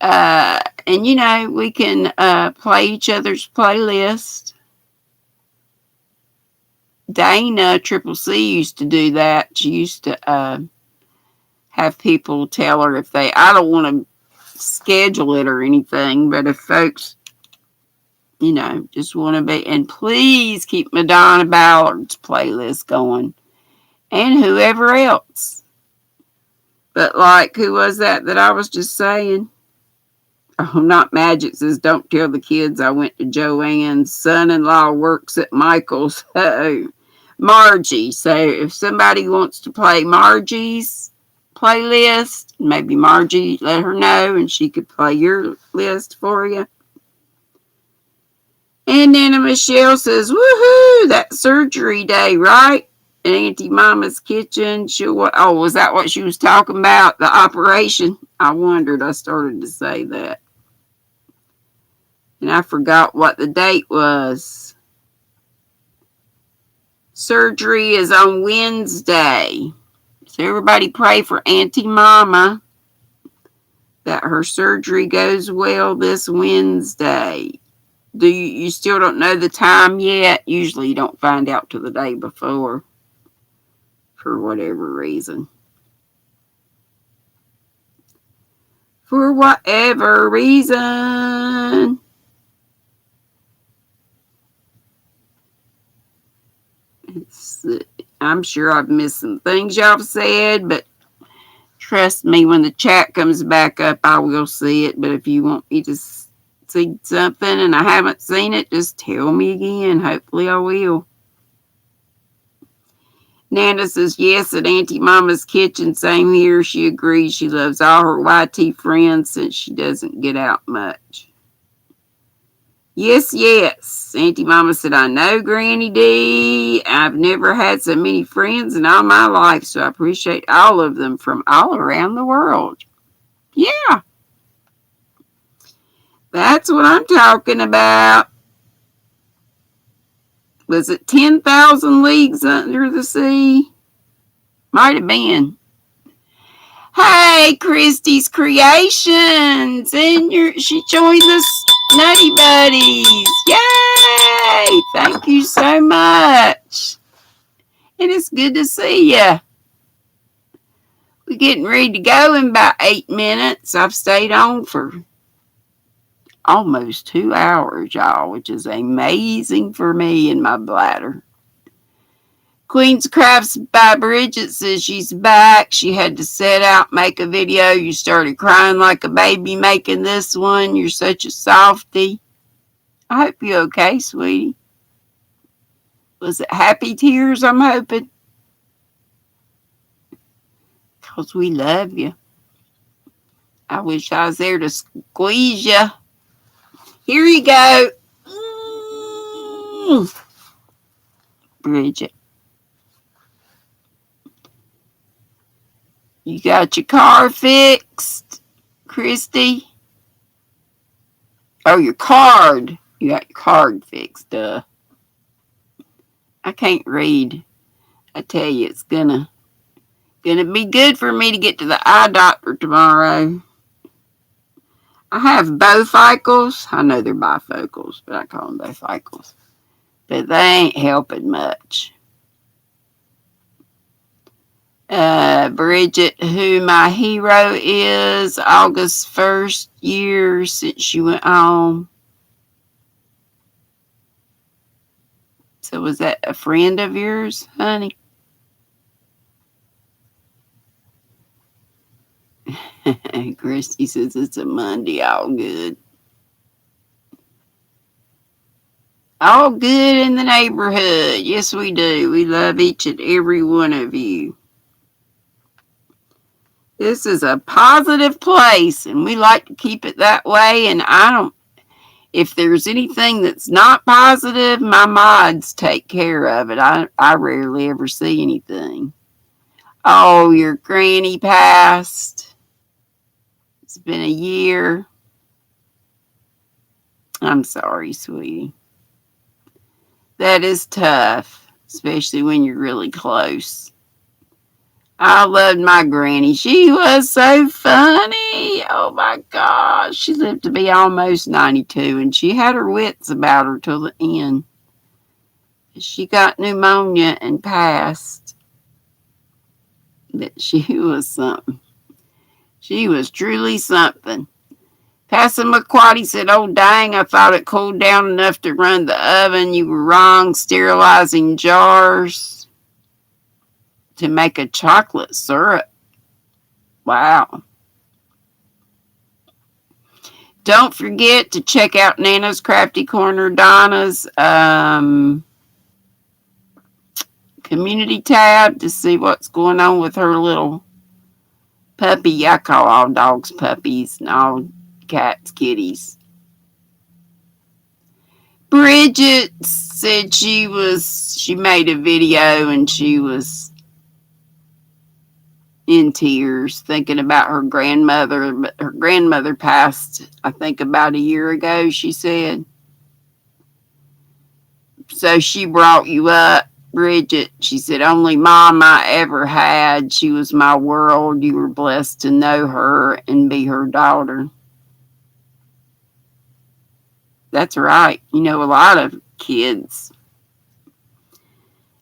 And we can play each other's playlist. Dana Triple C used to do that. She used to have people tell her if I don't want to schedule it or anything, but if folks, just want to be, and please keep Madonna Ballard's playlist going and whoever else. But like, who was that I was just saying? Oh, not Magic says, don't tell the kids I went to Joanne's son-in-law works at Michael's. Margie. So if somebody wants to play Margie's playlist, maybe Margie let her know and she could play your list for you. And Nana Michelle says, woohoo, that surgery day, right? In Auntie Mama's kitchen. Was that what she was talking about? The operation? I wondered. I started to say that. And I forgot what the date was. Surgery is on Wednesday. So everybody pray for Auntie Mama that her surgery goes well this Wednesday. You still don't know the time yet? Usually you don't find out till the day before for whatever reason. For whatever reason. I'm sure I've missed some things y'all said, but trust me, when the chat comes back up, I will see it. But if you want me to see something and I haven't seen it, just tell me again. Hopefully I will. Nana says, yes, at Auntie Mama's kitchen. Same here. She agrees. She loves all her YT friends since she doesn't get out much. Yes. Auntie Mama said, I know, GrannyDee. I've never had so many friends in all my life, so I appreciate all of them from all around the world. Yeah. That's what I'm talking about. Was it 10,000 Leagues Under the Sea? Might have been. Hey, Christy's Creations, and she joined us, Nutty Buddies. Yay! Thank you so much. And it's good to see ya. We're getting ready to go in about 8 minutes. I've stayed on for almost 2 hours, y'all, which is amazing for me and my bladder. Queen's Crafts by Bridget says she's back. She had to set out, make a video. You started crying like a baby making this one. You're such a softie. I hope you're okay, sweetie. Was it happy tears, I'm hoping? Because we love you. I wish I was there to squeeze you. Here you go. Bridget. You got your car fixed, Christy? Oh, your card. You got your card fixed. I can't read. I tell you, it's gonna be good for me to get to the eye doctor tomorrow. I have bifocals. I know they're bifocals, but I call them bifocals. But they ain't helping much. Bridget, who my hero is, August 1st year since she went home. So was that a friend of yours, honey? Christy says it's a Monday, all good. All good in the neighborhood. Yes, we do. We love each and every one of you. This is a positive place, and we like to keep it that way. And if there's anything that's not positive, my mods take care of it. I rarely ever see anything. Oh, your granny passed. It's been a year. I'm sorry, sweetie. That is tough, especially when you're really close. I loved my granny. She was so funny. Oh my gosh. She lived to be almost 92, and she had her wits about her till the end. She got pneumonia and passed. But she was something. She was truly something. Passamaquoddy said, oh dang, I thought it cooled down enough to run the oven. You were wrong. Sterilizing jars to make a chocolate syrup. Wow. Don't forget to check out Nana's Crafty Corner, Donna's community tab to see what's going on with her little puppy. I call all dogs puppies and all cats kitties. Bridget said she made a video and she was in tears thinking about her grandmother, but her grandmother passed, I think, about a year ago, she said. So she brought you up, Bridget. She said, only mom I ever had. She was my world. You were blessed to know her and be her daughter. That's right. You know, a lot of kids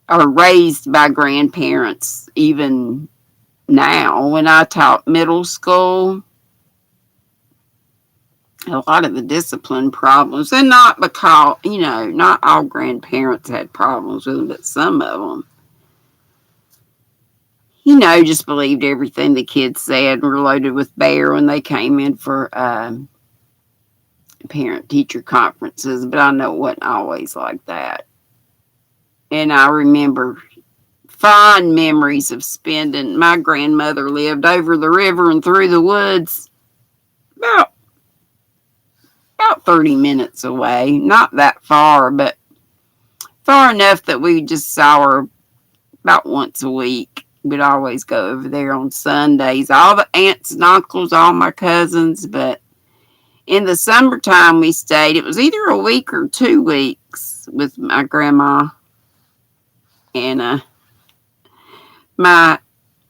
are raised by grandparents, even now. When I taught middle school, a lot of the discipline problems, and not because, not all grandparents had problems with them, but some of them, just believed everything the kids said and were loaded with bear when they came in for parent-teacher conferences. But I know it wasn't always like that. And I remember fond memories of spending. My grandmother lived over the river and through the woods, about 30 minutes away. Not that far, but far enough that we just saw her about once a week. We'd always go over there on Sundays. All the aunts and uncles, all my cousins, but in the summertime we stayed. It was either a week or 2 weeks with my grandma. And my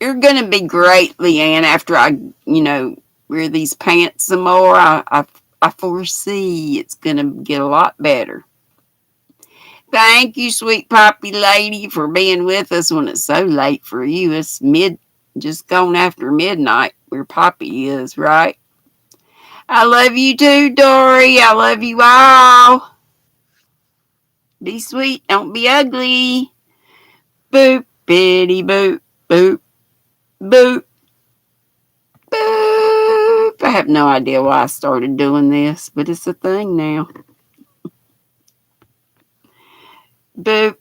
You're going to be great, Leanne, after wear these pants some more. I foresee it's going to get a lot better. Thank you, sweet poppy lady, for being with us when it's so late for you. It's just gone after midnight where Poppy is, right? I love you too, Dory. I love you all. Be sweet, don't be ugly. Boop, bitty boop, boop, boop, boop. I have no idea why I started doing this, but it's a thing now. Boop.